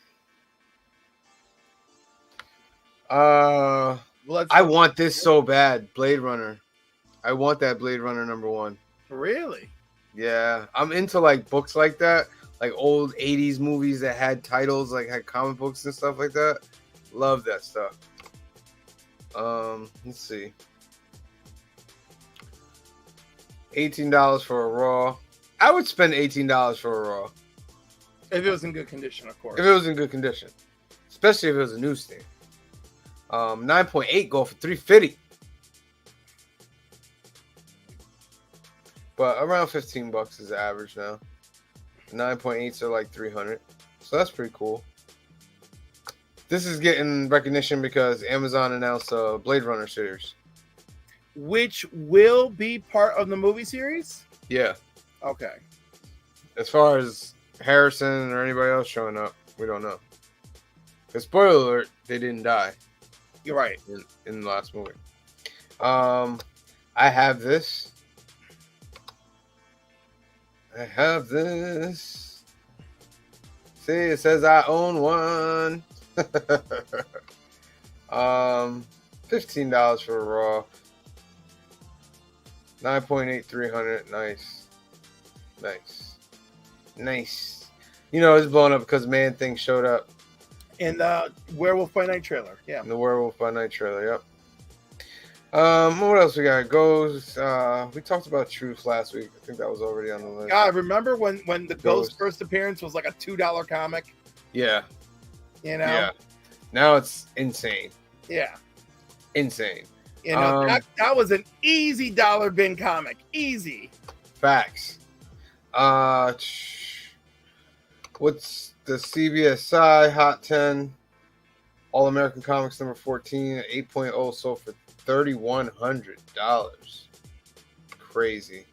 Let's I want this so bad, Blade Runner. I want that Blade Runner #1. really. Yeah, I'm into like books like that, like old 80s movies that had titles, like had comic books and stuff like that. Love that stuff. Let's see. $18 for a raw. I would spend $18 for a raw If it was in good condition, of course. if it was in good condition, especially if it was a newsstand. 9.8 go for $350. But around $15 is the average now. 9.8s are like 300. So that's pretty cool. This is getting recognition because Amazon announced a Blade Runner series. Which will be part of the movie series? Yeah. Okay. As far as Harrison or anybody else showing up, we don't know. Because spoiler alert, they didn't die You're right. in the last movie. I have this. See, it says I own one. $15 for a raw. 9.8, 300. Nice. You know, it's blowing up because Man Thing showed up And Werewolf by Night trailer. Yeah. in the Werewolf by Night trailer. Yep. What else we got? Goes. We talked about Truth last week. I think that was already on the list. God, remember when the Ghost Ghost. first appearance was like a $2 comic? Yeah. You know? Yeah. Now it's insane. Yeah. Insane. You know, that was an easy dollar bin comic. Easy. Facts. What's the CBSI Hot 10 All American Comics number 14 at 8.0 sold for $3,100. Crazy.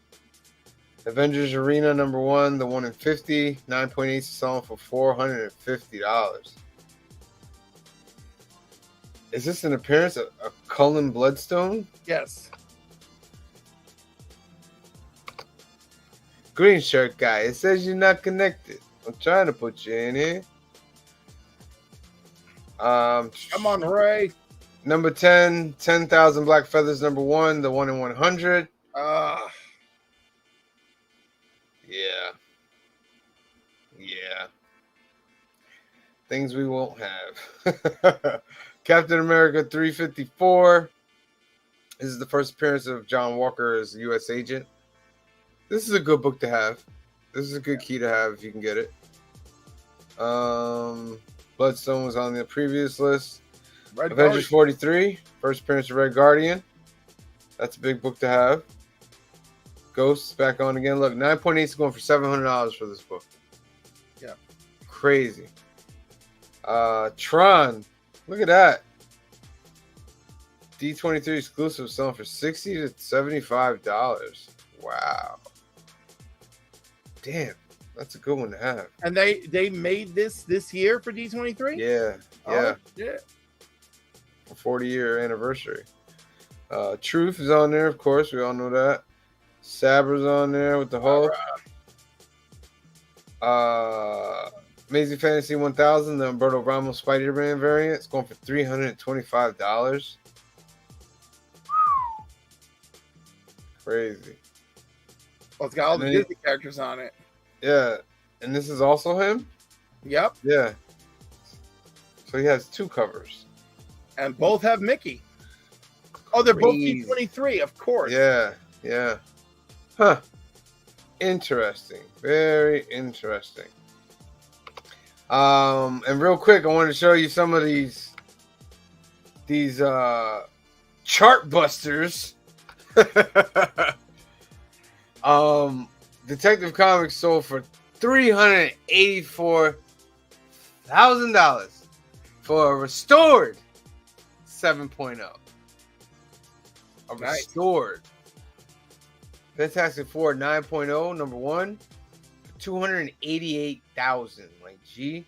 Avengers Arena number 1, the 1 in 50, 9.8 selling for $450. Is this an appearance of Cullen Bloodstone? Yes. Green shirt guy. It says you're not connected. I'm trying to put you in here. Come on, Ray. Number 10, 10,000 Black Feathers, number 1, the 1 in 100. Yeah. Things we won't have. Captain America 354. This is the first appearance of John Walker as U.S. agent. This is a good book to have. This is a good key to have if you can get it. Bloodstone was on the previous list. Red Avengers 43, first appearance of Red Guardian. That's a big book to have. Ghosts back on again. Look, 9.8 is going for $700 for this book. Yeah. Crazy. Tron. Look at that. D23 exclusive selling for $60 to $75. Wow. Damn. That's a good one to have. And they made this year for D23? Yeah. Oh, yeah. 40-year anniversary. Truth is on there, of course. We all know that. Sabra's on there with the Hulk. Amazing Fantasy 1000, the Umberto Ramos Spider-Man variant. It's going for $325. Crazy. Well, it's got all the And then Disney characters on it. Yeah. And this is also him? Yep. Yeah. So he has 2 covers. And both have Mickey. Oh, they're both Crazy. D23, of course. Yeah. Huh. Interesting. Very interesting. And real quick, I wanted to show you some of these chart busters. Detective Comics sold for $384,000 for a restored 7.0. A Nice. restored Fantastic Four 9.0, number 1, $288,000. Like, gee.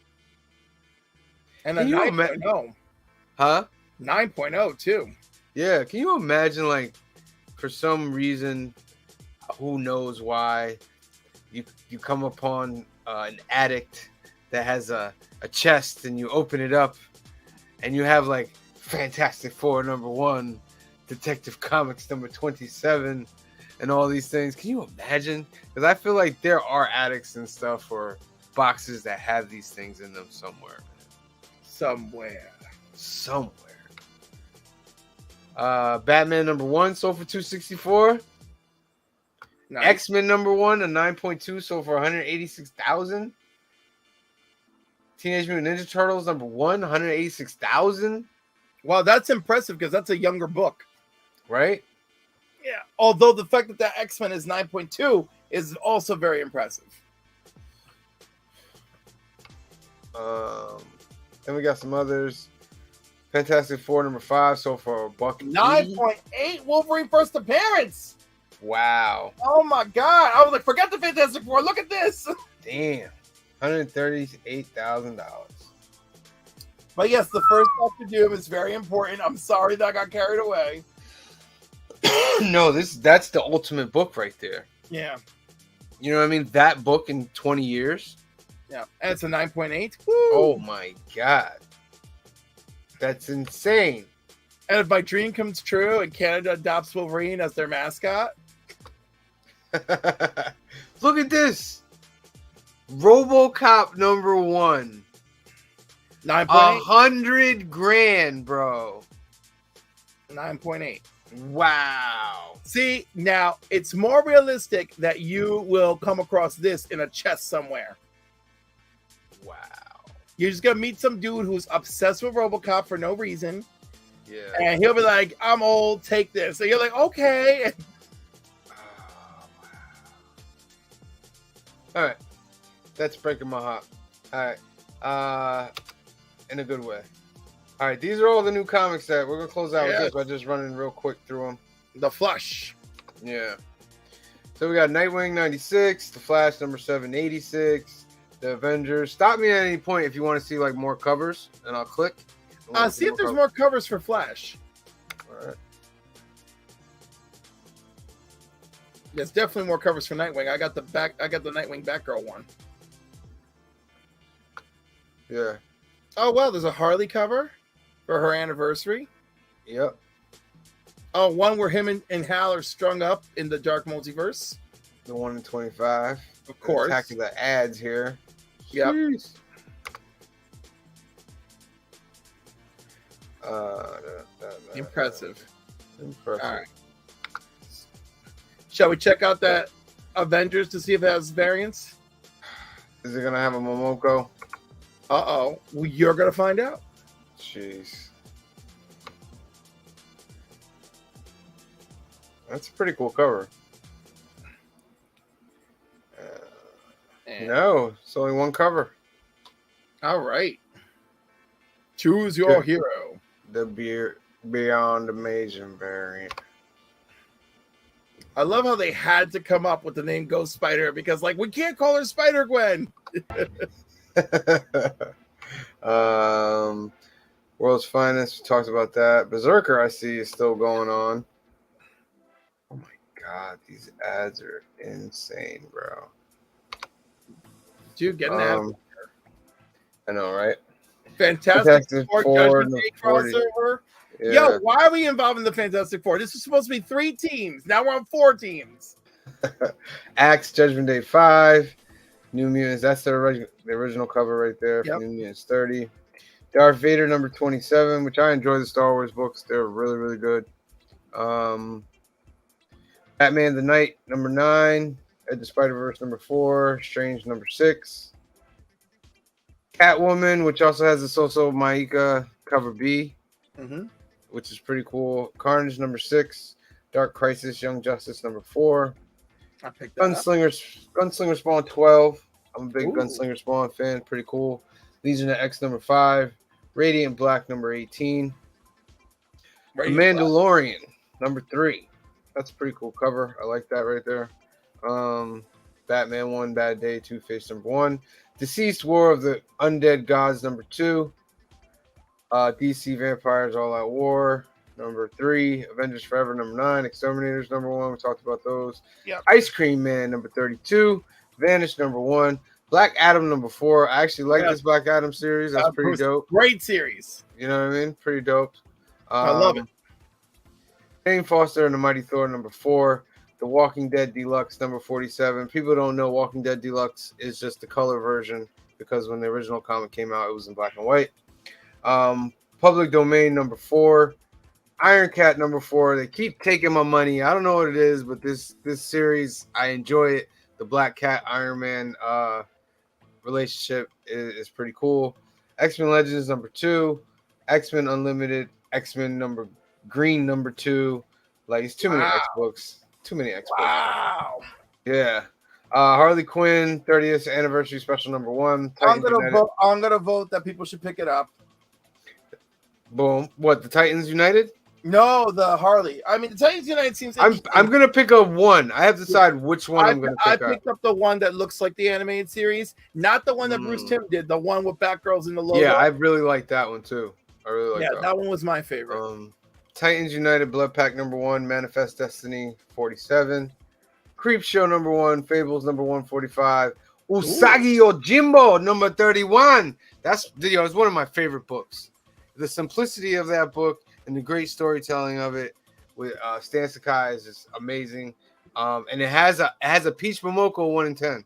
And a Can you 9.0. Huh? 9.0 too. Yeah. Can you imagine, like, for some reason, who knows why, you come upon an addict that has a chest and you open it up and you have, like, Fantastic Four number 1, Detective Comics number 27, and all these things. Can you imagine? Because I feel like there are addicts and stuff or boxes that have these things in them somewhere. Batman number 1 sold for $264. Nice. X-Men number 1, a 9.2, sold for $186,000. Teenage Mutant Ninja Turtles number 1, $186,000. Well, that's impressive because that's a younger book. Right? Yeah. Although the fact that the X-Men is 9.2 is also very impressive. Then we got some others. Fantastic Four number 5 sold for $180. 9.8 Wolverine first appearance. Wow. Oh my god. I was like, forget the Fantastic Four. Look at this. Damn. $138,000. But yes, the first Doctor Doom is very important. I'm sorry that I got carried away. No, that's the ultimate book right there. Yeah. You know what I mean? That book in 20 years. Yeah. And it's a 9.8. Oh my god. That's insane. And if my dream comes true and Canada adopts Wolverine as their mascot. Look at this. RoboCop number 1. 9.8. $100,000, bro. 9.8. Wow. See, now it's more realistic that you will come across this in a chest somewhere. Wow. You're just gonna meet some dude who's obsessed with RoboCop for no reason, Yeah. and he'll be like, "I'm old, take this," and you're like, "Okay." Oh, wow. All right. That's breaking my heart. All right. In a good way. All right. These are all the new comics that we're gonna close out with this by just running real quick through them. The Flush. Yeah. So we got Nightwing 96, The Flash number 786, The Avengers. Stop me at any point if you want to see like more covers, and I'll click. See if there's more covers for Flash. All right. There's definitely more covers for Nightwing. I got the Nightwing Batgirl one. Yeah. Oh well, there's a Harley cover for her anniversary. Yep. Oh, one where him and Hal are strung up in the Dark Multiverse. The 1 in 25. Of course. Attacking the ads here. Yep. Jeez. Impressive. Impressive. All right. Shall we check out that Avengers to see if it has variants? Is it gonna have a Momoko? Uh-oh. Well, you're going to find out. Jeez. That's a pretty cool cover. No, it's only one cover. All right. Choose your hero. The Beyond Amazing variant. I love how they had to come up with the name Ghost Spider because, like, we can't call her Spider-Gwen. World's Finest, we talked about that. Berserker, I see, is still going on. Oh my god, these ads are insane, bro. Dude, getting that. I know, right? Fantastic Four Judgment Day 40. crossover. Yeah. Yo, why are we involved in the Fantastic Four? This was supposed to be 3 teams. Now we're on 4 teams. Axe Judgment Day 5. New Mutants. That's the original cover right there. Yep. For New Mutants 30. Darth Vader number 27, which I enjoy the Star Wars books. They're really, really good. Batman the Knight number 9. Ed the Spider-Verse number 4. Strange number 6. Catwoman, which also has a Soso Maika cover B, which is pretty cool. Carnage number 6. Dark Crisis Young Justice number 4. I picked that up. Gunslinger Spawn 12. I'm a big Gunslinger Spawn fan. Pretty cool. Legion of X number 5. Radiant Black number 18. The Mandalorian number 3. That's a pretty cool cover. I like that right there. Batman 1 Bad Day, Two-Face number 1. Deceased War of the Undead Gods number 2. DC Vampires All Out War number 3. Avengers Forever number 9. Exterminators number 1. We talked about those. Yep. Ice Cream Man number 32. Vanish number 1. Black Adam number 4. I actually like this Black Adam series. That's pretty dope. Great series. You know what I mean? Pretty dope. I love it. Jane Foster and the Mighty Thor number 4. The Walking Dead Deluxe number 47. People don't know Walking Dead Deluxe is just the color version because when the original comic came out, it was in black and white. Public Domain number 4. Iron Cat number 4. They keep taking my money. I don't know what it is, but this series, I enjoy it. The Black Cat Iron Man relationship is pretty cool. X-Men Legends number 2. X-Men Unlimited. X-Men number Green number 2. Like, it's too many X books. Too many X books. Wow. Yeah. Harley Quinn 30th anniversary special number 1. I'm gonna vote that people should pick it up. Boom. What, the Titans United? No, the Harley. I mean, the Titans United seems. I'm gonna pick up one. I have to decide which one I'm gonna pick up. I picked up the one that looks like the animated series, not the one that Bruce Timm did. The one with Batgirls in the logo. Yeah, I really like that one too. I really like that one was my favorite. Titans United Blood Pack number 1, Manifest Destiny 47, Creep Show number 1, Fables number 145, Usagi Yojimbo number 31. That's it's one of my favorite books. The simplicity of that book and the great storytelling of it with Stan Sakai is just amazing. And it has a Peach Momoko 1 in 10.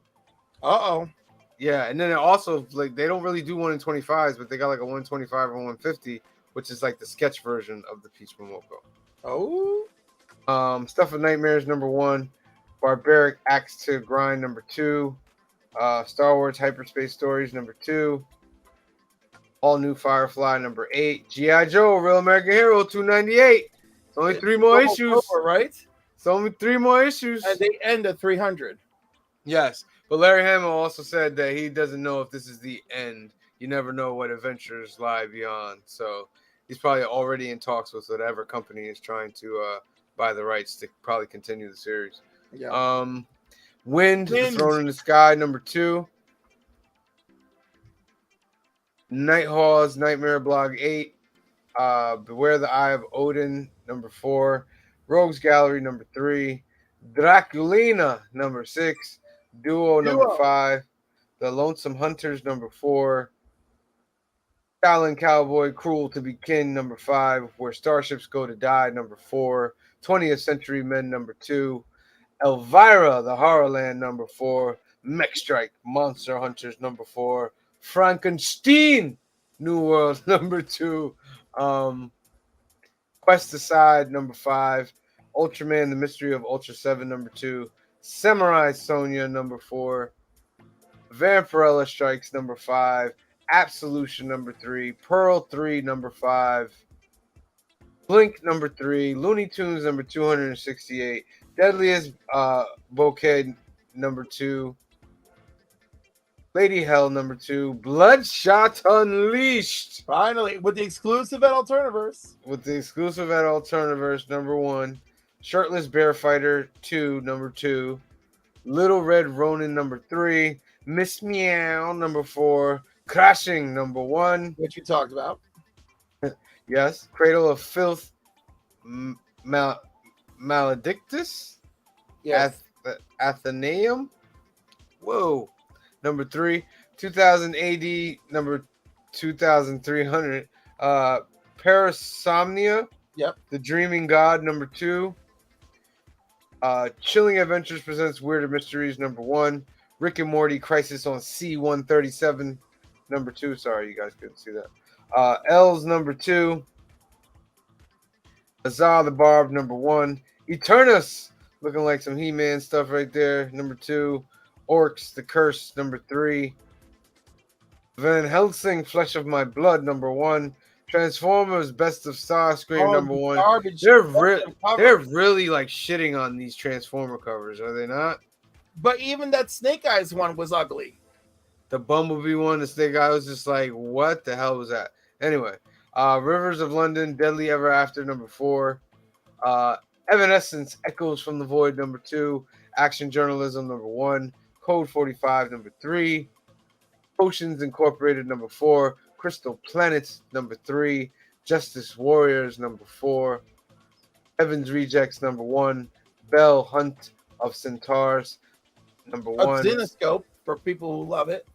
Yeah, and then it also like they don't really do 1 in 25s, but they got like a 125 or 150, which is like the sketch version of the Peach Momoko. Stuff of Nightmares number 1, Barbaric Axe to Grind number 2, Star Wars Hyperspace Stories number 2, All New Firefly number 8, G.I. Joe Real American Hero 298. It's only 3 more Almost issues. over, right? It's only 3 more issues. And they end at 300. Yes, but Larry Hamill also said that he doesn't know if this is the end. You never know what adventures lie beyond. So he's probably already in talks with whatever company is trying to buy the rights to probably continue the series. Yeah. Wind, The Throne in the Sky, number 2. Nighthawks, Nightmare Blog 8. Beware the Eye of Odin, number 4. Rogues Gallery, number 3. Draculina, number 6. Duo, number 5. The Lonesome Hunters, number 4. Shaolin Cowboy, Cruel to Be Kin, number 5. Where Starships Go to Die, number 4. 20th Century Men, number 2. Elvira, The Horrorland, number 4. Mech Strike, Monster Hunters, number 4. Frankenstein, New World, number 2. Quest Aside, number 5. Ultraman, The Mystery of Ultra 7, number 2. Samurai Sonia, number 4. Vampirella Strikes, number 5. Absolution, number 3. Pearl 3, number 5. Blink, number 3. Looney Tunes, number 268. Deadliest Bouquet, number 2. Lady Hell, number 2. Bloodshot Unleashed. Finally, with the exclusive at Alternaverse. With the exclusive at Alternaverse, number 1. Shirtless Bear Fighter 2, number 2. Little Red Ronin, number 3. Miss Meow, number 4. Crashing, number 1. Which you talked about. Yes. Cradle of Filth, Maledictus? Yes. Athenaeum? Whoa. Number 3. 2000 AD, number 2300. Parasomnia. Yep. The Dreaming God, number 2. Chilling Adventures presents Weirder Mysteries, number 1. Rick and Morty Crisis on C-137, number 2. Sorry, you guys couldn't see that. L's, number 2. Azar the Barb, number 1. Eternus, looking like some He-Man stuff right there, number 2. Orcs, The Curse, number 3. Van Helsing, Flesh of My Blood, number 1. Transformers, Best of Starscream, number 1. They're really like shitting on these Transformer covers, are they not? But even that Snake Eyes one was ugly. The Bumblebee one, the Snake Eye was just like, what the hell was that? Anyway, Rivers of London, Deadly Ever After, number 4. Evanescence, Echoes from the Void, number 2. Action Journalism, number 1. Code 45, number 3. Potions Incorporated, number 4. Crystal Planets, number 3. Justice Warriors, number 4. Heaven's Rejects, number 1. Bell Hunt of Centaurs, number 1. Zenoscope, for people who love it.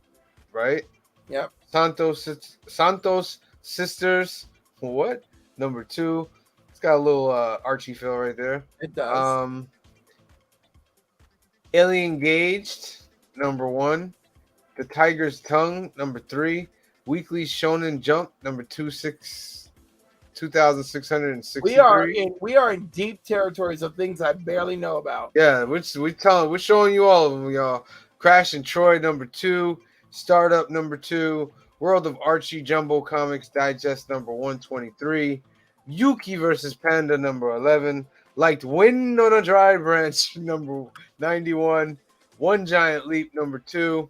Right? Yep. Santos Sisters, what? Number 2. It's got a little Archie feel right there. It does. Alien Engaged, number 1. The Tiger's Tongue, number 3. Weekly Shonen Jump, number 2663. We are in deep territories of things I barely know about. Yeah, we're showing you all of them, y'all. Crash and Troy, number 2. Startup, number 2. World of Archie Jumbo Comics Digest, number 123. Yuki versus Panda, number 11. Like Wind on a Dry Branch, number 91. One Giant Leap, number 2.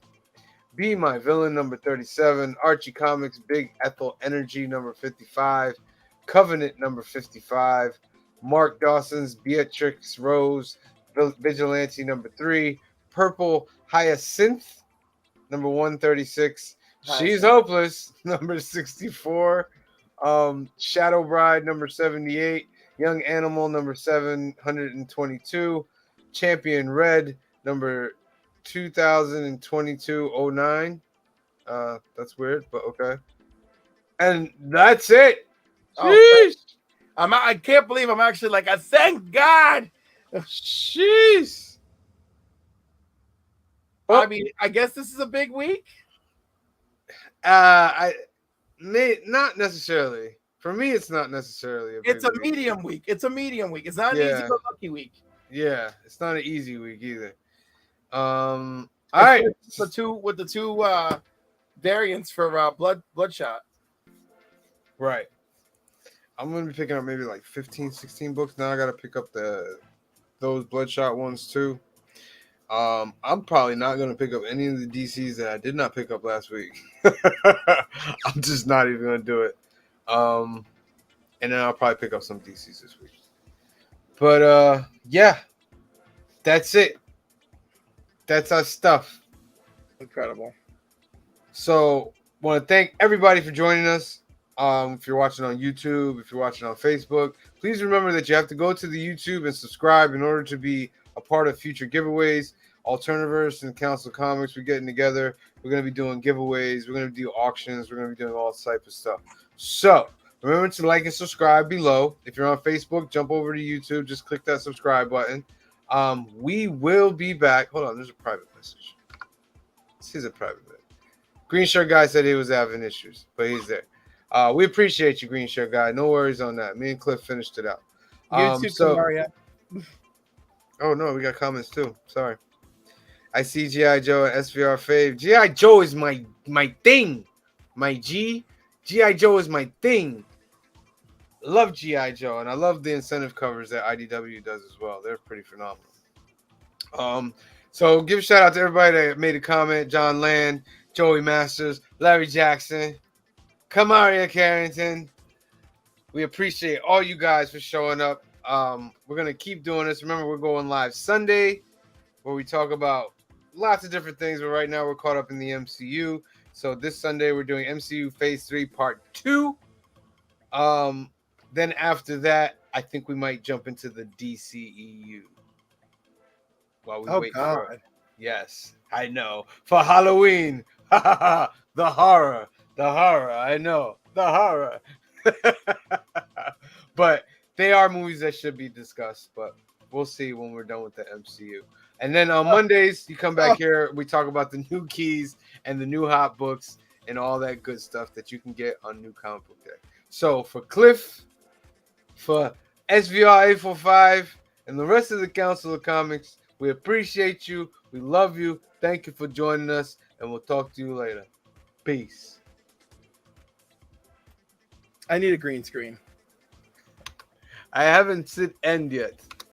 Be My Villain, number 37. Archie Comics Big Ethel Energy, number 55. Covenant, number 55. Mark Dawson's Beatrix Rose Vigilante, number 3. Purple Hyacinth, number 136. She's Hopeless, number 64. Shadow Bride, number 78. Young Animal, number 722. Champion Red, number 2022-09. That's weird, but okay. And that's it. Oh, I can't believe I'm actually like, thank God. Jeez. I mean, I guess this is a big week. Not necessarily, For me, it's not necessarily a big It's a week. medium week. It's a medium week. It's not an Yeah. easy go lucky week. Yeah, it's not an easy week either. All right. With the two variants for Bloodshot. Right. I'm going to be picking up maybe like 15, 16 books. Now I got to pick up those Bloodshot ones too. I'm probably not going to pick up any of the DCs that I did not pick up last week. I'm just not even going to do it. And then I'll probably pick up some DCs this week. But yeah, that's it. That's our stuff. Incredible. So want to thank everybody for joining us. If you're watching on YouTube, if you're watching on Facebook, please remember that you have to go to the YouTube and subscribe in order to be a part of future giveaways. Alternaverse and Council Comics, we're getting together. We're going to be doing giveaways. We're going to do auctions. We're going to be doing all type of stuff. So remember to like and subscribe below. If you're on Facebook, jump over to YouTube. Just click that subscribe button. We will be back. Hold on, there's a private message. This is a private message. Green Shirt Guy said he was having issues, but he's there. We appreciate you, Green Shirt Guy. No worries on that. Me and Cliff finished it out. YouTube, Maria. Oh no, we got comments too. Sorry. I see G.I. Joe at SVR Fave. G.I. Joe is my thing. My G. G.I. Joe is my thing. Love G.I. Joe, and I love the incentive covers that IDW does as well. They're pretty phenomenal. So give a shout out to everybody that made a comment. John Land, Joey Masters, Larry Jackson, Kamaria Carrington. We appreciate all you guys for showing up. We're going to keep doing this. Remember, we're going live Sunday where we talk about lots of different things. But right now we're caught up in the MCU. So this Sunday we're doing MCU Phase 3 Part 2. Then after that, I think we might jump into the DCEU. While we wait for it. Yes, I know. For Halloween. The horror. I know. The horror. But they are movies that should be discussed, but we'll see when we're done with the MCU. And then on Mondays, you come back here, we talk about the new keys and the new hot books and all that good stuff that you can get on New Comic Book Day. So for Cliff, for SVR 845, and the rest of the Council of Comics, we appreciate you. We love you. Thank you for joining us, and we'll talk to you later. Peace. I need a green screen. I haven't said end yet.